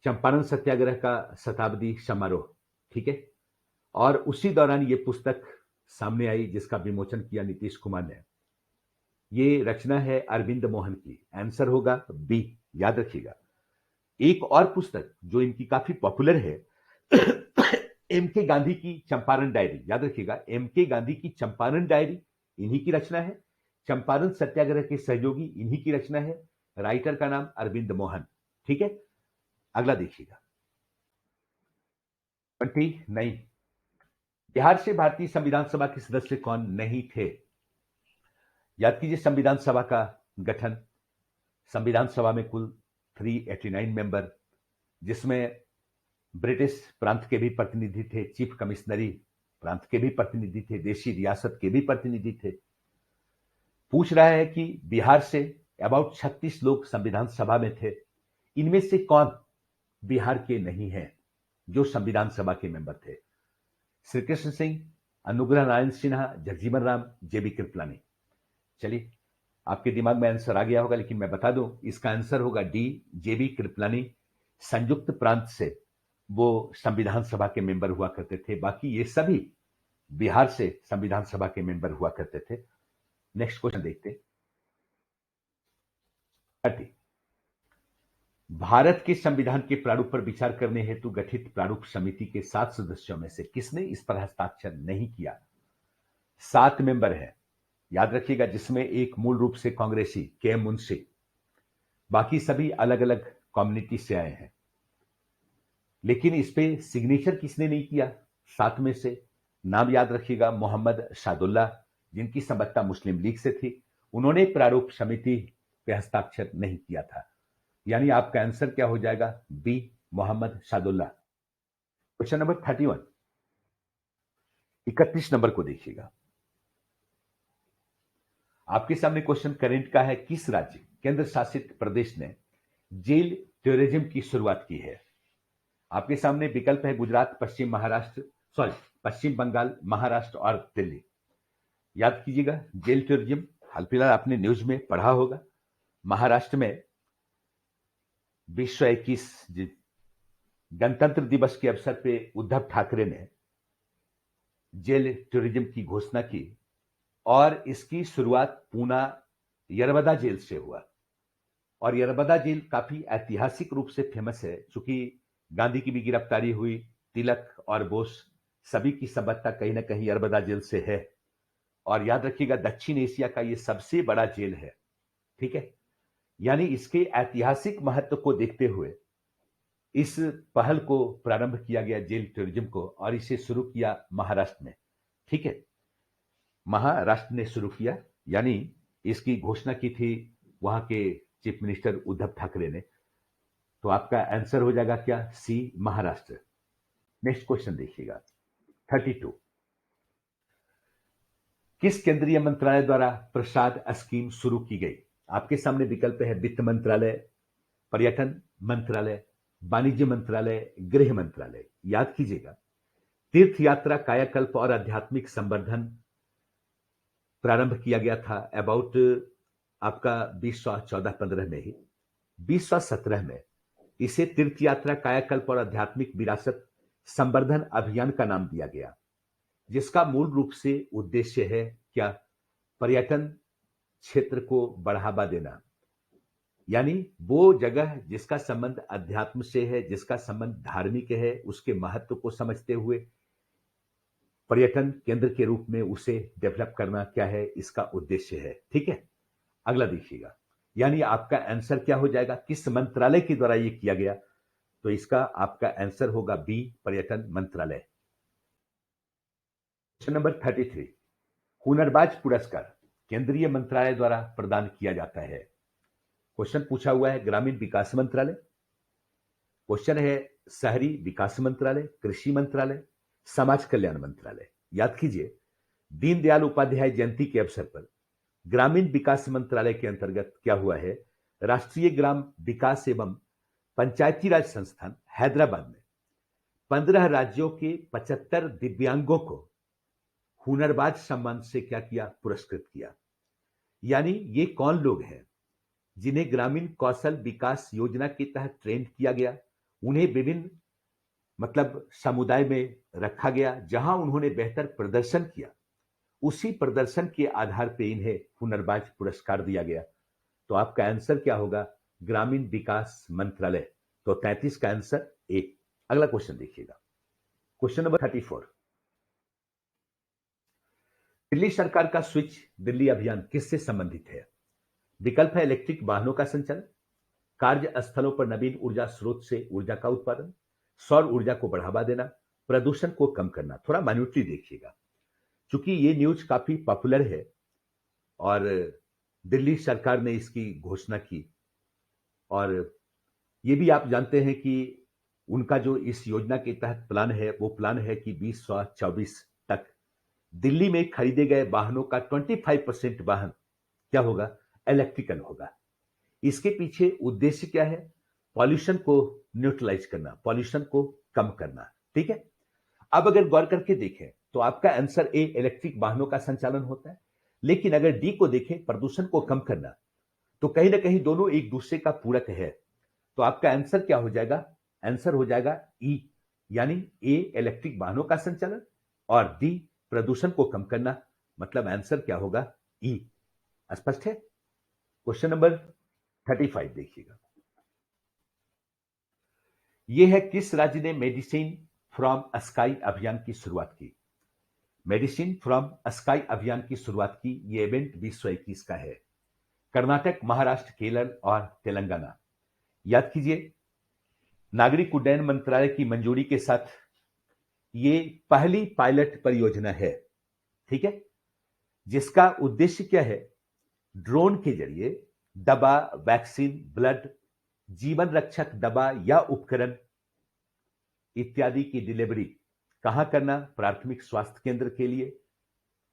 चंपारण सत्याग्रह का शताब्दी समारोह। ठीक है, और उसी दौरान ये पुस्तक सामने आई जिसका विमोचन किया नीतीश कुमार ने। ये रचना है अरविंद मोहन की। आंसर होगा बी, याद रखिएगा। एक और पुस्तक जो इनकी काफी पॉपुलर है, एम के गांधी की चंपारण डायरी। याद रखिएगा, एम के गांधी की चंपारण डायरी इन्हीं की रचना है। चंपारण सत्याग्रह के सहयोगी इन्हीं की रचना है। राइटर का नाम अरविंद मोहन। ठीक है, अगला देखिएगा। 29। बिहार से भारतीय संविधान सभा के सदस्य कौन नहीं थे? याद कीजिए, संविधान सभा का गठन, संविधान सभा में कुल 389 मेंबर, जिसमें ब्रिटिश प्रांत के भी प्रतिनिधि थे, चीफ कमिश्नरी प्रांत के भी प्रतिनिधि थे, देशी रियासत के भी प्रतिनिधि थे। पूछ रहा है कि बिहार से अबाउट 36 लोग संविधान सभा में थे, इनमें से कौन बिहार के नहीं है जो संविधान सभा के मेंबर थे? श्री कृष्ण सिंह, अनुग्रह नारायण सिन्हा, जगजीवन राम, जेबी कृपलानी। चलिए, आपके दिमाग में आंसर आ गया होगा, लेकिन मैं बता दूं, इसका आंसर होगा डी, जेबी कृपलानी। संयुक्त प्रांत से वो संविधान सभा के मेंबर हुआ करते थे। बाकी ये सभी बिहार से संविधान सभा के मेंबर हुआ करते थे। नेक्स्ट क्वेश्चन देखते। 30। भारत के संविधान के प्रारूप पर विचार करने हेतु गठित प्रारूप समिति के 7 सदस्यों में से किसने इस पर हस्ताक्षर नहीं किया? 7 मेंबर है, याद रखिएगा, जिसमें एक मूल रूप से कांग्रेसी के मुंशी, बाकी सभी अलग अलग कम्युनिटी से आए हैं। लेकिन इस पे सिग्नेचर किसने नहीं किया? 7 में से नाम याद रखिएगा, मोहम्मद शादुल्लाह, जिनकी संबद्धता मुस्लिम लीग से थी, उन्होंने प्रारूप समिति पे हस्ताक्षर नहीं किया था। यानी आपका आंसर क्या हो जाएगा? B, Mohammad Sadullah. Question number 31। 31 नंबर को देखिएगा। आपके सामने क्वेश्चन करेंट का है। किस राज्य केंद्र शासित प्रदेश ने जेल टूरिज्म की शुरुआत की है? आपके सामने विकल्प है गुजरात, पश्चिम बंगाल, महाराष्ट्र और दिल्ली। याद कीजिएगा, जेल टूरिज्म हाल फिलहाल आपने न्यूज में पढ़ा होगा। महाराष्ट्र में विश्व 21 गणतंत्र दिवस के अवसर पे उद्धव ठाकरे ने जेल टूरिज्म की घोषणा की और इसकी शुरुआत पूना यरबदा जेल से हुआ। और यरबदा जेल काफी ऐतिहासिक रूप से फेमस है, क्योंकि गांधी की भी गिरफ्तारी हुई, तिलक और बोस सभी की संबद्धता कहीं ना कहीं यरबदा जेल से है। और याद रखिएगा, दक्षिण एशिया का ये सबसे बड़ा जेल है। ठीक है, यानी इसके ऐतिहासिक महत्व को देखते हुए इस पहल को प्रारंभ किया गया जेल टूरिज्म को, और इसे शुरू किया महाराष्ट्र में। ठीक है, महाराष्ट्र ने शुरू किया, यानी इसकी घोषणा की थी वहां के चीफ मिनिस्टर उद्धव ठाकरे ने। तो आपका आंसर हो जाएगा क्या? सी, महाराष्ट्र। नेक्स्ट क्वेश्चन देखिएगा। 32। किस केंद्रीय मंत्रालय द्वारा प्रसाद स्कीम शुरू की गई? आपके सामने विकल्प है वित्त मंत्रालय, पर्यटन मंत्रालय, वाणिज्य मंत्रालय, गृह मंत्रालय। याद कीजिएगा, तीर्थ यात्रा, कायाकल्प और आध्यात्मिक संवर्धन प्रारंभ किया गया था अबाउट आपका 2014-15 में ही। 2017 में इसे तीर्थ यात्रा, कायाकल्प और आध्यात्मिक विरासत संवर्धन अभियान का नाम दिया गया, जिसका मूल रूप से उद्देश्य है क्या? पर्यटन क्षेत्र को बढ़ावा देना। यानी वो जगह जिसका संबंध अध्यात्म से है, जिसका संबंध धार्मिक है, उसके महत्व को समझते हुए पर्यटन केंद्र के रूप में उसे डेवलप करना क्या है, इसका उद्देश्य है। ठीक है, अगला देखिएगा। यानी आपका आंसर क्या हो जाएगा, किस मंत्रालय के द्वारा ये किया गया, तो इसका आपका आंसर होगा बी, पर्यटन मंत्रालय। क्वेश्चन नंबर 33, हुनरबाज पुरस्कार केंद्रीय मंत्रालय द्वारा प्रदान किया जाता है। क्वेश्चन पूछा हुआ है ग्रामीण विकास मंत्रालय, क्वेश्चन है शहरी विकास मंत्रालय, कृषि मंत्रालय, समाज कल्याण मंत्रालय। याद कीजिए, दीनदयाल उपाध्याय जयंती के अवसर पर ग्रामीण विकास मंत्रालय के अंतर्गत क्या हुआ है, राष्ट्रीय ग्राम विकास एवं पंचायती राज संस्थान हैदराबाद में 15 राज्यों के 75 दिव्यांगों को हुनरबाज सम्मान से क्या किया, पुरस्कृत किया। यानी ये कौन लोग हैं जिन्हें ग्रामीण कौशल विकास योजना के तहत ट्रेन किया गया, उन्हें विभिन्न मतलब समुदाय में रखा गया जहां उन्होंने बेहतर प्रदर्शन किया, उसी प्रदर्शन के आधार पर इन्हें हुनरबाज पुरस्कार दिया गया। तो आपका आंसर क्या होगा, ग्रामीण विकास मंत्रालय। तो 33 का आंसर ए। अगला क्वेश्चन देखिएगा, क्वेश्चन नंबर 34, दिल्ली सरकार का स्विच दिल्ली अभियान किससे संबंधित है। विकल्प है इलेक्ट्रिक वाहनों का संचालन, कार्य स्थलों पर नवीन ऊर्जा स्रोत से ऊर्जा का उत्पादन, सौर ऊर्जा को बढ़ावा देना, प्रदूषण को कम करना। थोड़ा माइन्यूटली देखिएगा, क्योंकि ये न्यूज काफी पॉपुलर है और दिल्ली सरकार ने इसकी घोषणा की, और ये भी आप जानते हैं कि उनका जो इस योजना के तहत प्लान है, वो प्लान है कि 2024 तक दिल्ली में खरीदे गए वाहनों का 25% वाहन क्या होगा, इलेक्ट्रिकल होगा। इसके पीछे उद्देश्य क्या है, पॉल्यूशन को न्यूट्रलाइज करना, पॉल्यूशन को कम करना। ठीक है, अब अगर गौर करके देखें तो आपका आंसर ए, इलेक्ट्रिक वाहनों का संचालन होता है। लेकिन अगर डी को देखें, प्रदूषण को कम करना, तो कहीं ना कहीं दोनों एक दूसरे का पूरक है। तो आपका आंसर क्या हो जाएगा, आंसर हो जाएगा ई, यानी ए इलेक्ट्रिक वाहनों का संचालन और डी प्रदूषण को कम करना। मतलब आंसर क्या होगा, ई। स्पष्ट है। क्वेश्चन नंबर 35 देखिएगा, यह है किस राज्य ने मेडिसिन फ्रॉम स्काई अभियान की शुरुआत की। मेडिसिन फ्रॉम स्काई अभियान की शुरुआत की यह इवेंट 2021 का है। कर्नाटक, महाराष्ट्र, केरल और तेलंगाना। याद कीजिए, नागरिक उड्डयन मंत्रालय की मंजूरी के साथ ये पहली पायलट परियोजना है। ठीक है, जिसका उद्देश्य क्या है, ड्रोन के जरिए दवा, वैक्सीन, ब्लड, जीवन रक्षक दवा या उपकरण इत्यादि की डिलीवरी कहां करना, प्राथमिक स्वास्थ्य केंद्र के लिए,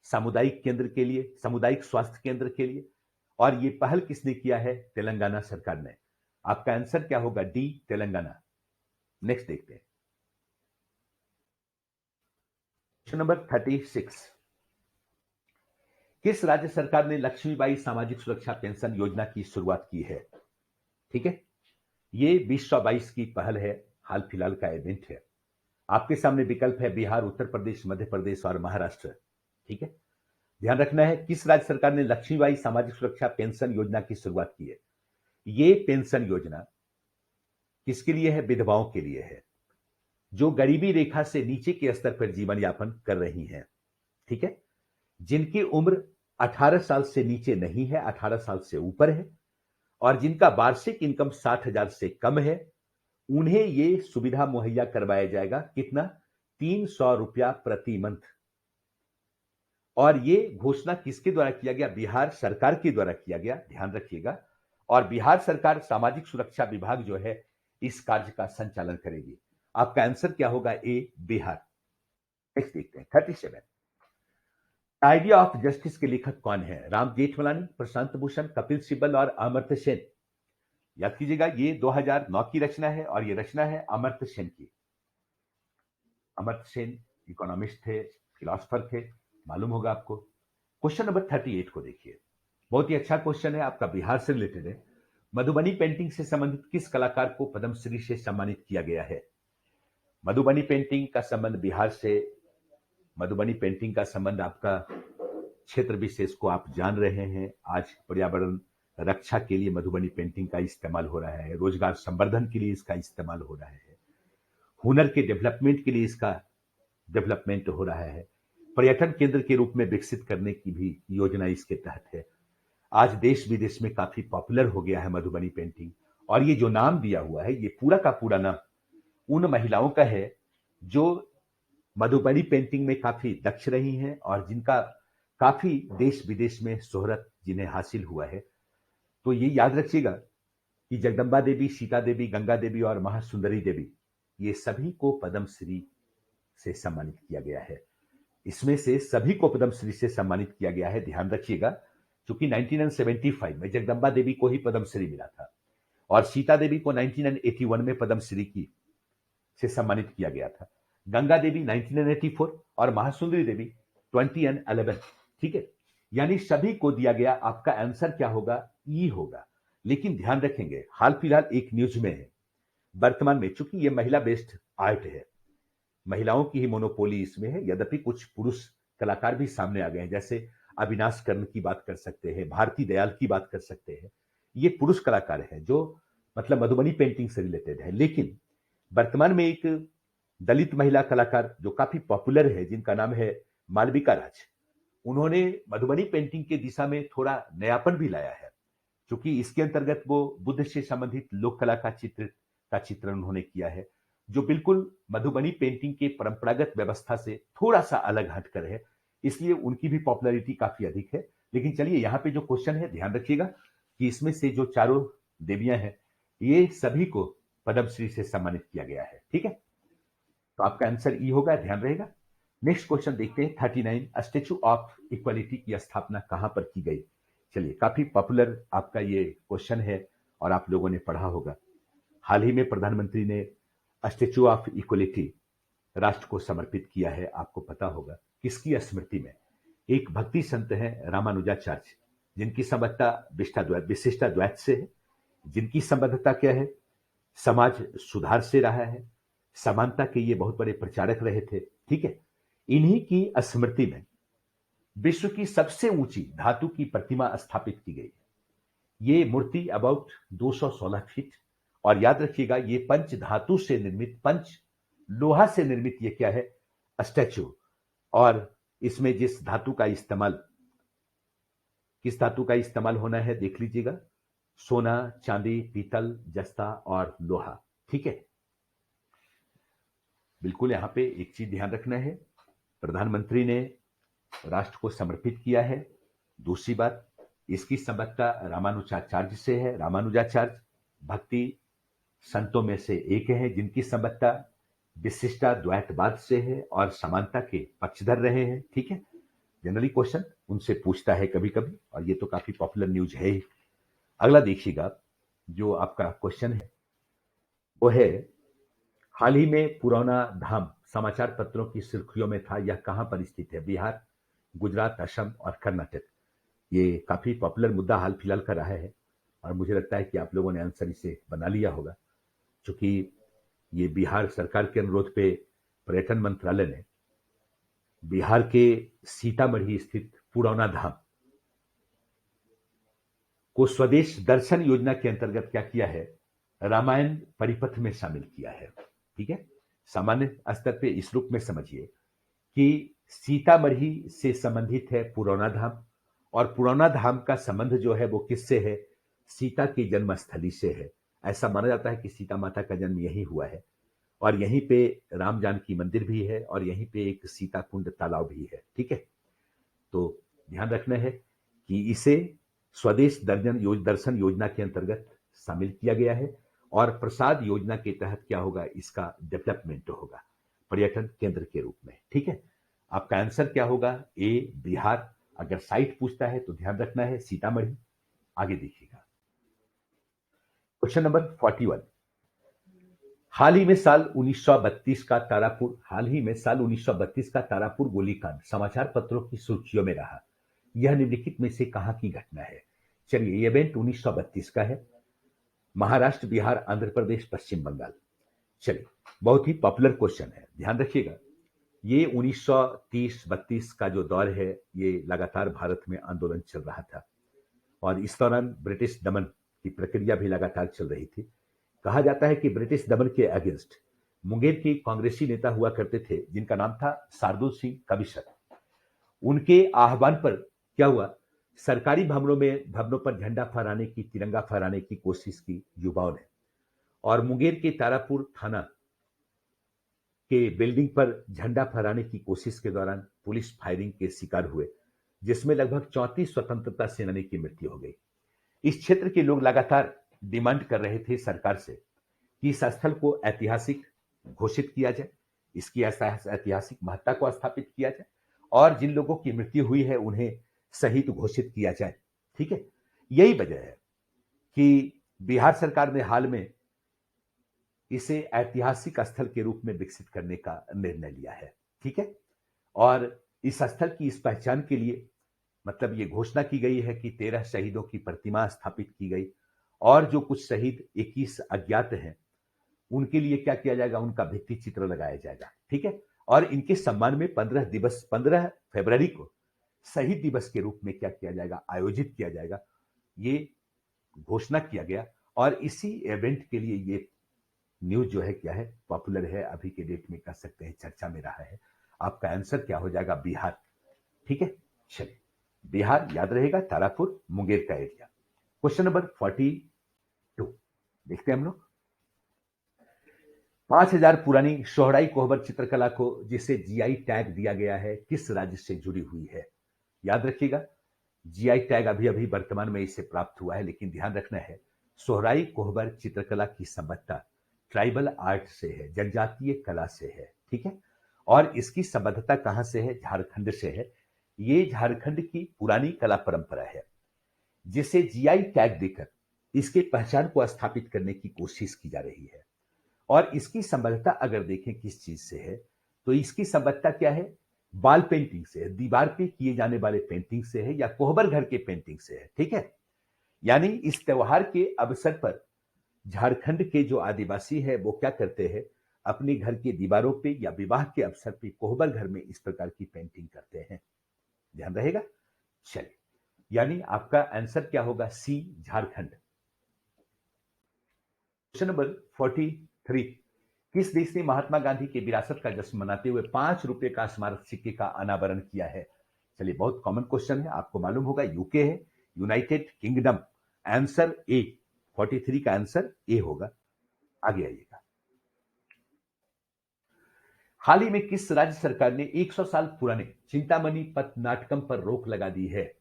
सामुदायिक केंद्र के लिए, सामुदायिक स्वास्थ्य केंद्र के लिए। और ये पहल किसने किया है, तेलंगाना सरकार ने। आपका आंसर क्या होगा, डी, तेलंगाना। नेक्स्ट देखते हैं, क्वेश्चन नंबर 36, किस राज्य सरकार ने लक्ष्मीबाई सामाजिक सुरक्षा पेंशन योजना की शुरुआत की है। ठीक है, ये 2022 की पहल है, हाल फिलहाल का इवेंट है। आपके सामने विकल्प है बिहार, उत्तर प्रदेश, मध्य प्रदेश और महाराष्ट्र। ठीक है, ध्यान रखना है किस राज्य सरकार ने लक्ष्मीबाई सामाजिक सुरक्षा पेंशन योजना की शुरुआत की है। ये पेंशन योजना किसके लिए है, विधवाओं के लिए है, जो गरीबी रेखा से नीचे के स्तर पर जीवन यापन कर रही हैं। ठीक है, जिनकी उम्र 18 साल से नीचे नहीं है, 18 साल से ऊपर है, और जिनका वार्षिक इनकम 60,000 से कम है, उन्हें यह सुविधा मुहैया करवाया जाएगा। कितना, 300 रुपया प्रति मंथ। और यह घोषणा किसके द्वारा किया गया, बिहार सरकार के द्वारा किया गया, ध्यान रखिएगा। और बिहार सरकार सामाजिक सुरक्षा विभाग जो है इस कार्य का संचालन करेगी। आपका आंसर क्या होगा, ए, बिहार। नेक्स्ट देखते हैं 37, आइडिया ऑफ जस्टिस के लेखक कौन है। राम जेठमलानी, प्रशांत भूषण, कपिल सिब्बल और अमर्त्य सेन। याद कीजिएगा, ये 2009 की रचना है और ये रचना है अमर्त्य सेन की। अमर्त्य सेन इकोनॉमिस्ट थे, फिलोसफर थे, मालूम होगा आपको। क्वेश्चन नंबर 38 को देखिए, बहुत ही अच्छा क्वेश्चन है, आपका बिहार से रिलेटेड है। मधुबनी पेंटिंग से संबंधित किस कलाकार को पद्मश्री से सम्मानित किया गया है। मधुबनी पेंटिंग का संबंध बिहार से, मधुबनी पेंटिंग का संबंध आपका क्षेत्र विशेष को आप जान रहे हैं। आज पर्यावरण रक्षा के लिए मधुबनी पेंटिंग का इस्तेमाल हो रहा है, रोजगार संवर्धन के लिए इसका इस्तेमाल हो रहा है, हुनर के डेवलपमेंट के लिए इसका डेवलपमेंट हो रहा है, पर्यटन केंद्र के रूप में विकसित करने की भी योजना इसके तहत है। आज देश विदेश में काफी पॉपुलर हो गया है मधुबनी पेंटिंग। और ये जो नाम दिया हुआ है, ये पूरा का पूरा नाम उन महिलाओं का है जो मधुबनी पेंटिंग में काफी दक्ष रही हैं और जिनका काफी देश विदेश में शोहरत जिन्हें हासिल हुआ है। तो ये याद रखिएगा कि जगदम्बा देवी, सीता देवी, गंगा देवी और महासुंदरी देवी, ये सभी को पद्मश्री से सम्मानित किया गया है। इसमें से सभी को पद्मश्री से सम्मानित किया गया है, ध्यान रखिएगा, क्योंकि 1975 में जगदम्बा देवी को ही पद्मश्री मिला था और सीता देवी को 1981 में पद्मश्री की से सम्मानित किया गया था। गंगा देवी 1984 और महासुंदरी देवी 2011। ठीक है, यानी सभी को दिया गया। आपका आंसर क्या होगा? ई होगा। लेकिन ध्यान रखेंगे, हाल फिलहाल एक न्यूज में है, वर्तमान में, चूंकि ये महिला बेस्ड आर्ट है, महिलाओं की ही मोनोपोली इसमें है, यद्यपि कुछ पुरुष कलाकार भी सामने आ गए हैं, जैसे अविनाश कर्ण की बात कर सकते हैं, भारती दयाल की बात कर सकते हैं। ये पुरुष कलाकार हैं जो मतलब मधुबनी पेंटिंग से रिलेटेड है। लेकिन वर्तमान में एक दलित महिला कलाकार जो काफी पॉपुलर है, जिनका नाम है मालविका राज, उन्होंने मधुबनी पेंटिंग के दिशा में थोड़ा नयापन भी लाया है, क्योंकि इसके अंतर्गत वो बुद्ध से संबंधित लोक कला का चित्रण उन्होंने किया है, जो बिल्कुल मधुबनी पेंटिंग के परंपरागत व्यवस्था से थोड़ा सा अलग हटकर है, इसलिए उनकी भी पॉपुलैरिटी काफी अधिक है। लेकिन चलिए, यहाँ पे जो क्वेश्चन है, ध्यान रखिएगा कि इसमें से जो चारों देवियां हैं, ये सभी को पद्मश्री से सम्मानित किया गया है। ठीक है, तो आपका आंसर ई होगा, ध्यान रहेगा। नेक्स्ट क्वेश्चन देखते हैं, 39, स्टैच्यू ऑफ इक्वालिटी की स्थापना कहां पर की गई? चलिए, काफी पॉपुलर आपका ये क्वेश्चन है और आप लोगों ने पढ़ा होगा। हाल ही में प्रधानमंत्री ने स्टैच्यू ऑफ इक्वालिटी राष्ट्र को समर्पित किया है, आपको पता होगा। किसकी स्मृति में? एक भक्ति संत हैं रामानुजाचार्य, जिनकी संबद्धता विशिष्टाद्वैत से है, जिनकी संबद्धता क्या है? समाज सुधार से रहा है, समानता के ये बहुत बड़े प्रचारक रहे थे। ठीक है, इन्हीं की स्मृति में विश्व की सबसे ऊंची धातु की प्रतिमा स्थापित की गई। ये मूर्ति अबाउट 216 फीट, और याद रखिएगा, ये पंच धातु से निर्मित, पंच लोहा से निर्मित ये क्या है? स्टैच्यू। और इसमें जिस धातु का इस्तेमाल, किस धातु का इस्तेमाल होना है देख लीजिएगा, सोना, चांदी, पीतल, जस्ता और लोहा। ठीक है, बिल्कुल यहां पे एक चीज ध्यान रखना है, प्रधानमंत्री ने राष्ट्र को समर्पित किया है। दूसरी बात, इसकी संबद्धता रामानुजाचार्य से है। रामानुजाचार्य भक्ति संतों में से एक है, जिनकी संबद्धता विशिष्टाद्वैतवाद से है और समानता के पक्षधर रहे हैं। ठीक है, जनरली क्वेश्चन उनसे पूछता है कभी कभी, और ये तो काफी पॉपुलर न्यूज है ही। अगला देखिएगा, जो आपका क्वेश्चन है वो है, हाल ही में पुराना धाम समाचार पत्रों की सुर्खियों में था, यह कहां पर स्थित है? बिहार, गुजरात, असम और कर्नाटक। ये काफी पॉपुलर मुद्दा हाल फिलहाल का रहा है और मुझे लगता है कि आप लोगों ने आंसर इसे बना लिया होगा, क्योंकि ये बिहार सरकार के अनुरोध पे पर्यटन मंत्रालय ने बिहार के सीतामढ़ी स्थित पुरौना धाम को स्वदेश दर्शन योजना के अंतर्गत क्या किया है? रामायण परिपथ में शामिल किया है। ठीक है, सामान्य स्तर पे इस रूप में समझिए कि सीतामढ़ी से संबंधित है पुरौना धाम, और पुरौना धाम का संबंध जो है वो किससे है? सीता की जन्मस्थली से है। ऐसा माना जाता है कि सीता माता का जन्म यहीं हुआ है, और यहीं पे राम जानकी मंदिर भी है, और यहीं पे एक सीता कुंड तालाब भी है। ठीक है, तो ध्यान रखना है कि इसे स्वदेश दर्शन योजना के अंतर्गत शामिल किया गया है, और प्रसाद योजना के तहत क्या होगा? इसका डेवलपमेंट होगा पर्यटन केंद्र के रूप में। ठीक है, आपका आंसर क्या होगा? ए, बिहार। अगर साइट पूछता है तो ध्यान रखना है सीतामढ़ी। आगे देखिएगा, क्वेश्चन नंबर 41, हाल ही में साल 1932 का तारापुर गोलीकांड समाचार पत्रों की सुर्खियों में रहा। यह निम्नलिखित में से कहां की घटना है? चलिए, ये इवेंट 1932 का है, महाराष्ट्र, बिहार, आंध्र प्रदेश, पश्चिम बंगाल। चलिए, बहुत ही पॉपुलर क्वेश्चन है, ध्यान रखिएगा। ये 1930-32 का जो दौर है, ये लगातार भारत में आंदोलन चल रहा था, और इस दौरान ब्रिटिश दमन की प्रक्रिया भी लगातार चल रही थी। कहा जाता है कि ब्रिटिश दमन के अगेंस्ट मुंगेर के कांग्रेसी नेता हुआ करते थे जिनका नाम था शार्दुल सिंह कमिश्र। उनके आह्वान पर क्या हुआ, सरकारी भवनों पर झंडा फहराने की, तिरंगा फहराने की कोशिश की युवाओं ने, और मुंगेर के तारापुर थाना के बिल्डिंग पर झंडा फहराने की कोशिश के दौरान पुलिस फायरिंग के शिकार हुए, जिसमें लगभग 34 स्वतंत्रता सेनानी की मृत्यु हो गई। इस क्षेत्र के लोग लगातार डिमांड कर रहे थे सरकार से कि इस स्थल को ऐतिहासिक घोषित किया जाए, इसकी ऐतिहासिक महत्ता को स्थापित किया जाए, और जिन लोगों की मृत्यु हुई है उन्हें शहीद घोषित किया जाए। ठीक है, यही वजह है कि बिहार सरकार ने हाल में इसे ऐतिहासिक स्थल के रूप में विकसित करने का निर्णय लिया है। ठीक है, और इस स्थल की इस पहचान के लिए मतलब ये घोषणा की गई है कि 13 शहीदों की प्रतिमा स्थापित की गई, और जो कुछ शहीद 21 अज्ञात हैं उनके लिए क्या किया जाएगा, उनका भित्ति चित्र लगाया जाएगा। ठीक है, और इनके सम्मान में 15 फरवरी को शहीद दिवस के रूप में क्या किया जाएगा, आयोजित किया जाएगा, ये घोषणा किया गया। और इसी इवेंट के लिए ये न्यूज जो है क्या है, पॉपुलर है, अभी के डेट में कह सकते हैं चर्चा में रहा है। आपका आंसर क्या हो जाएगा, बिहार। ठीक है, चलिए बिहार याद रहेगा, तारापुर मुंगेर का एरिया। क्वेश्चन नंबर 42 देखते हैं हम लोग। 5000 पुरानी सोहराई कोहबर चित्रकला को जिसे जीआई टैग दिया गया है किस राज्य से जुड़ी हुई है? याद रखिएगा, जीआई टैग अभी अभी वर्तमान में इसे प्राप्त हुआ है, लेकिन ध्यान रखना है सोहराई कोहबर चित्रकला की संबद्धता ट्राइबल आर्ट से है, जनजातीय कला से है। ठीक है, और इसकी संबद्धता कहां से है, झारखंड से है। ये झारखंड की पुरानी कला परंपरा है जिसे जीआई टैग देकर इसके पहचान को स्थापित करने की कोशिश की जा रही है। और इसकी संबद्धता अगर देखें किस चीज से है, तो इसकी संबद्धता क्या है, वॉल पेंटिंग से है, दीवार पे किए जाने वाले पेंटिंग से है, या कोहबर घर के पेंटिंग से है। ठीक है, यानी इस त्योहार के अवसर पर झारखंड के जो आदिवासी है वो क्या करते हैं, अपने घर की दीवारों पे या विवाह के अवसर पे कोहबर घर में इस प्रकार की पेंटिंग करते हैं। ध्यान रहेगा। चलिए, यानी आपका आंसर क्या होगा, सी, झारखंड। क्वेश्चन नंबर 43, किस देश ने महात्मा गांधी की विरासत का जश्न मनाते हुए 5 रुपए का स्मारक सिक्के का अनावरण किया है? चलिए, बहुत कॉमन क्वेश्चन है, आपको मालूम होगा, यूके है, यूनाइटेड किंगडम। आंसर ए, 43 का आंसर ए होगा। आगे आइएगा। हाल ही में किस राज्य सरकार ने 100 साल पुराने चिंतामणि पथनाटकम पर रोक लगा दी है?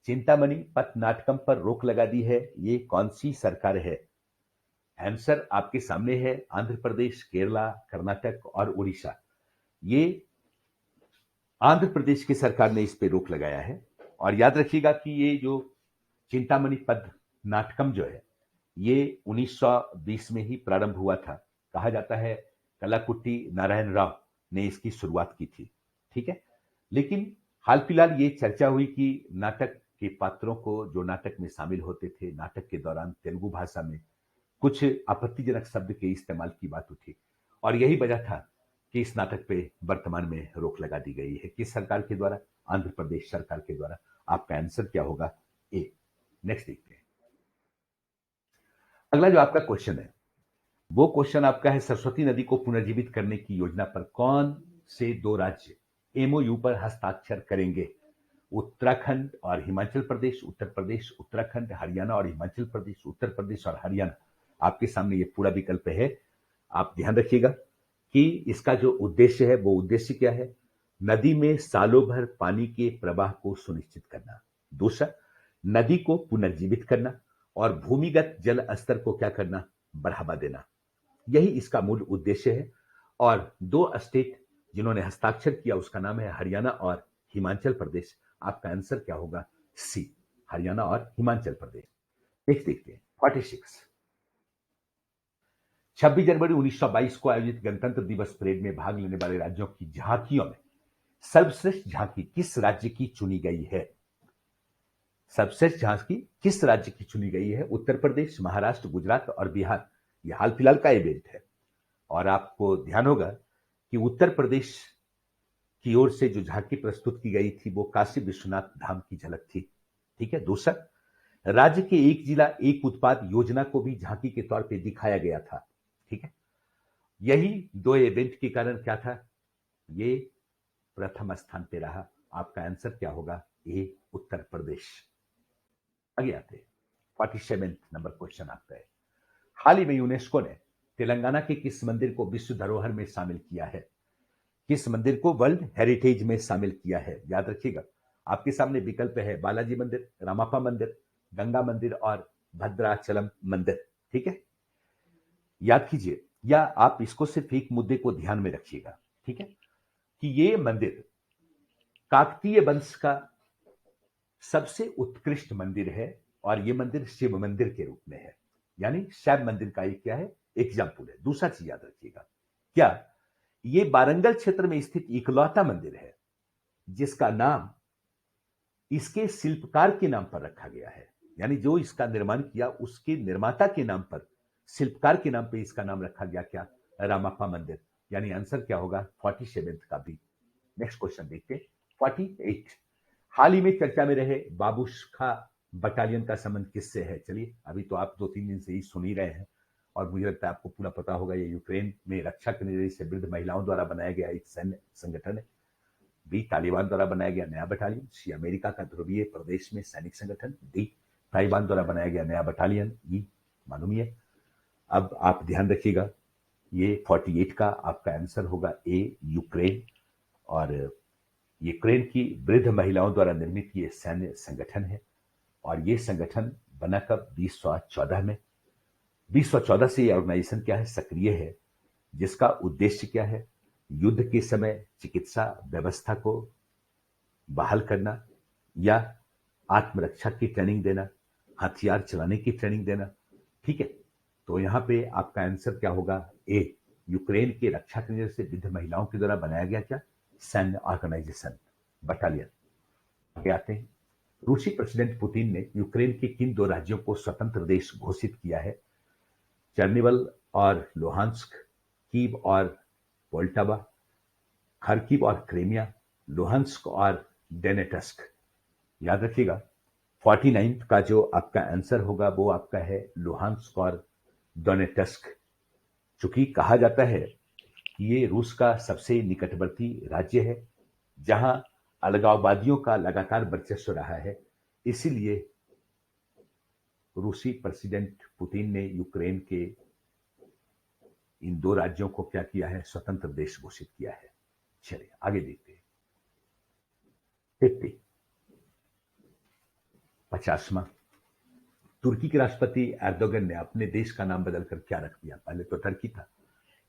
चिंतामणि पथनाटकम पर रोक लगा दी है, ये कौन सी सरकार है? आंसर आपके सामने है, आंध्र प्रदेश, केरला, कर्नाटक और उड़ीसा। ये आंध्र प्रदेश की सरकार ने इस पे रोक लगाया है। और याद रखिएगा कि ये जो चिंतामणि पद नाटकम जो है ये 1920 में ही प्रारंभ हुआ था। कहा जाता है कलाकुट्टी नारायण राव ने इसकी शुरुआत की थी। ठीक है, लेकिन हाल फिलहाल ये चर्चा हुई कि नाटक के पात्रों को जो नाटक में शामिल होते थे, नाटक के दौरान तेलुगु भाषा में कुछ आपत्तिजनक शब्द के इस्तेमाल की बात उठी, और यही वजह था कि इस नाटक पे वर्तमान में रोक लगा दी गई है। किस सरकार के द्वारा? आंध्र प्रदेश सरकार के द्वारा। आपका आंसर क्या होगा, ए। नेक्स्ट देखते हैं। अगला जो आपका क्वेश्चन है वो क्वेश्चन आपका है, सरस्वती नदी को पुनर्जीवित करने की योजना पर कौन से 2 राज्य एमओयू पर हस्ताक्षर करेंगे? उत्तराखंड और हिमाचल प्रदेश, उत्तर प्रदेश, उत्तराखंड, हरियाणा और हिमाचल प्रदेश, उत्तर प्रदेश और हरियाणा। आपके सामने ये पूरा विकल्प है। आप ध्यान रखिएगा कि इसका जो उद्देश्य है वो उद्देश्य क्या है, नदी में सालों भर पानी के प्रवाह को सुनिश्चित करना, दूसरा नदी को पुनर्जीवित करना, और भूमिगत जल स्तर को क्या करना, बढ़ावा देना। यही इसका मूल उद्देश्य है। और 2 स्टेट जिन्होंने हस्ताक्षर किया उसका नाम है हरियाणा और हिमाचल प्रदेश। आपका आंसर क्या होगा, सी, हरियाणा और हिमाचल प्रदेश। नेक्स्ट देखते हैं 46। 26 जनवरी 1922 को आयोजित गणतंत्र दिवस परेड में भाग लेने वाले राज्यों की झांकियों में सर्वश्रेष्ठ झांकी किस राज्य की चुनी गई है? सर्वश्रेष्ठ झांकी किस राज्य की चुनी गई है? उत्तर प्रदेश, महाराष्ट्र, गुजरात और बिहार। यह हाल फिलहाल का इवेंट है, और आपको ध्यान होगा कि उत्तर प्रदेश की ओर से जो झांकी प्रस्तुत की गई थी वो काशी विश्वनाथ धाम की झलक थी। ठीक है, दूसरा राज्य के एक जिला एक उत्पाद योजना को भी झांकी के तौर पे दिखाया गया था। ठीक है, यही दो इवेंट के कारण क्या था, ये प्रथम स्थान पे रहा। आपका आंसर क्या होगा, ए उत्तर प्रदेश। आगे आते हैं, 47 नंबर क्वेश्चन आपका है, हाल ही में यूनेस्को ने तेलंगाना के किस मंदिर को विश्व धरोहर में शामिल किया है? किस मंदिर को वर्ल्ड हेरिटेज में शामिल किया है? याद रखिएगा, आपके सामने विकल्प है बालाजी मंदिर, रामापा मंदिर, गंगा मंदिर और भद्राचलम मंदिर। ठीक है, याद कीजिए, या आप इसको सिर्फ एक मुद्दे को ध्यान में रखिएगा, ठीक है, कि ये मंदिर काकतीय वंश का सबसे उत्कृष्ट मंदिर है और ये मंदिर शिव मंदिर के रूप में है, यानी शैव मंदिर का एक क्या है, एग्जाम्पल है। दूसरा चीज याद रखिएगा, क्या ये वारंगल क्षेत्र में स्थित इकलौता मंदिर है जिसका नाम इसके शिल्पकार के नाम पर रखा गया है, यानी जो इसका निर्माण किया उसके निर्माता के नाम पर, शिल्पकार के नाम पर इसका नाम रखा गया, क्या, रामाप्पा मंदिर। यानी आंसर क्या होगा, 47 का भी। नेक्स्ट क्वेश्चन देखते हैं, 48, हाल ही में चर्चा में रहे बाबूशखा बटालियन का संबंध किससे है? चलिए, अभी तो आप 2-3 दिन से ही सुन ही रहे हैं और मुझे लगता है आपको पूरा पता होगा, ये यूक्रेन में रक्षा करने से वृद्ध महिलाओं द्वारा बनाया गया एक सैन्य संगठन है। बी, तालिबान द्वारा बनाया गया नया बटालियन। सी, अमेरिका का ध्रुवीय प्रदेश में सैनिक संगठन। डी, तालिबान द्वारा बनाया गया नया बटालियन। ई, मालूम ही है। अब आप ध्यान रखिएगा, ये 48 का आपका आंसर होगा ए, यूक्रेन। और यूक्रेन की वृद्ध महिलाओं द्वारा निर्मित ये सैन्य संगठन है और ये संगठन बना कब, 2014 में। 2014 से ये ऑर्गेनाइजेशन क्या है, सक्रिय है, जिसका उद्देश्य क्या है, युद्ध के समय चिकित्सा व्यवस्था को बहाल करना या आत्मरक्षा की ट्रेनिंग देना, हथियार चलाने की ट्रेनिंग देना। ठीक है, तो यहां पे आपका आंसर क्या होगा, ए, यूक्रेन के रक्षा केंद्र से वृद्ध महिलाओं के द्वारा बनाया गया क्या, सैन्य ऑर्गेनाइजेशन, बटालियन। आगे आते हैं, रूसी प्रेसिडेंट पुतिन ने यूक्रेन के किन दो राज्यों को स्वतंत्र देश घोषित किया है? चर्निवल और लुहांस्क, कीव और पोल्टावा, खार्किव और क्रीमिया, लुहांस्क और डेनेटस्क। याद रखिएगा, 49 का जो आपका आंसर होगा वो आपका है लुहांस्क और डोनेटस्क। चूंकि कहा जाता है कि ये रूस का सबसे निकटवर्ती राज्य है जहां अलगाववादियों का लगातार वर्चस्व रहा है, इसीलिए रूसी प्रेसिडेंट पुतिन ने यूक्रेन के इन दो राज्यों को क्या किया है, स्वतंत्र देश घोषित किया है। चलिए आगे देखते हैं, 50वां, तुर्की के राष्ट्रपति एर्दोगन ने अपने देश का नाम बदलकर क्या रख दिया? पहले तो टर्की था,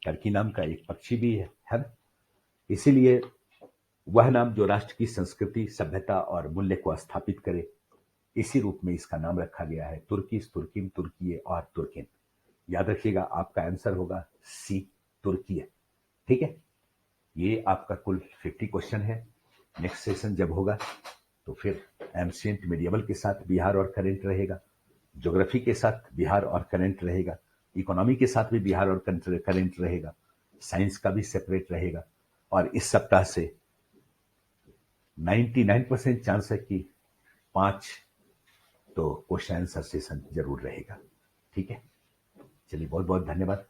टर्की नाम का एक पक्षी भी है ना, इसीलिए वह नाम जो राष्ट्र की संस्कृति, सभ्यता और मूल्य को स्थापित करे, इसी रूप में इसका नाम रखा गया है, तुर्किस, तुर्किम, तुर्कीय और तुर्किन। याद रखिएगा, आपका आंसर होगा सी, तुर्कीय। ठीक है, ये आपका कुल 50 क्वेश्चन है। नेक्स्ट सेशन जब होगा तो फिर एंशिएंट मिडिएवल के साथ बिहार और करंट रहेगा, ज्योग्राफी के साथ बिहार और करंट रहेगा, इकोनॉमी के साथ भी बिहार और करंट रहेगा, साइंस का भी सेपरेट रहेगा। और इस सप्ताह से 99% चांस है कि 5 तो क्वेश्चन आंसर सेशन जरूर रहेगा। ठीक है, चलिए बहुत बहुत धन्यवाद।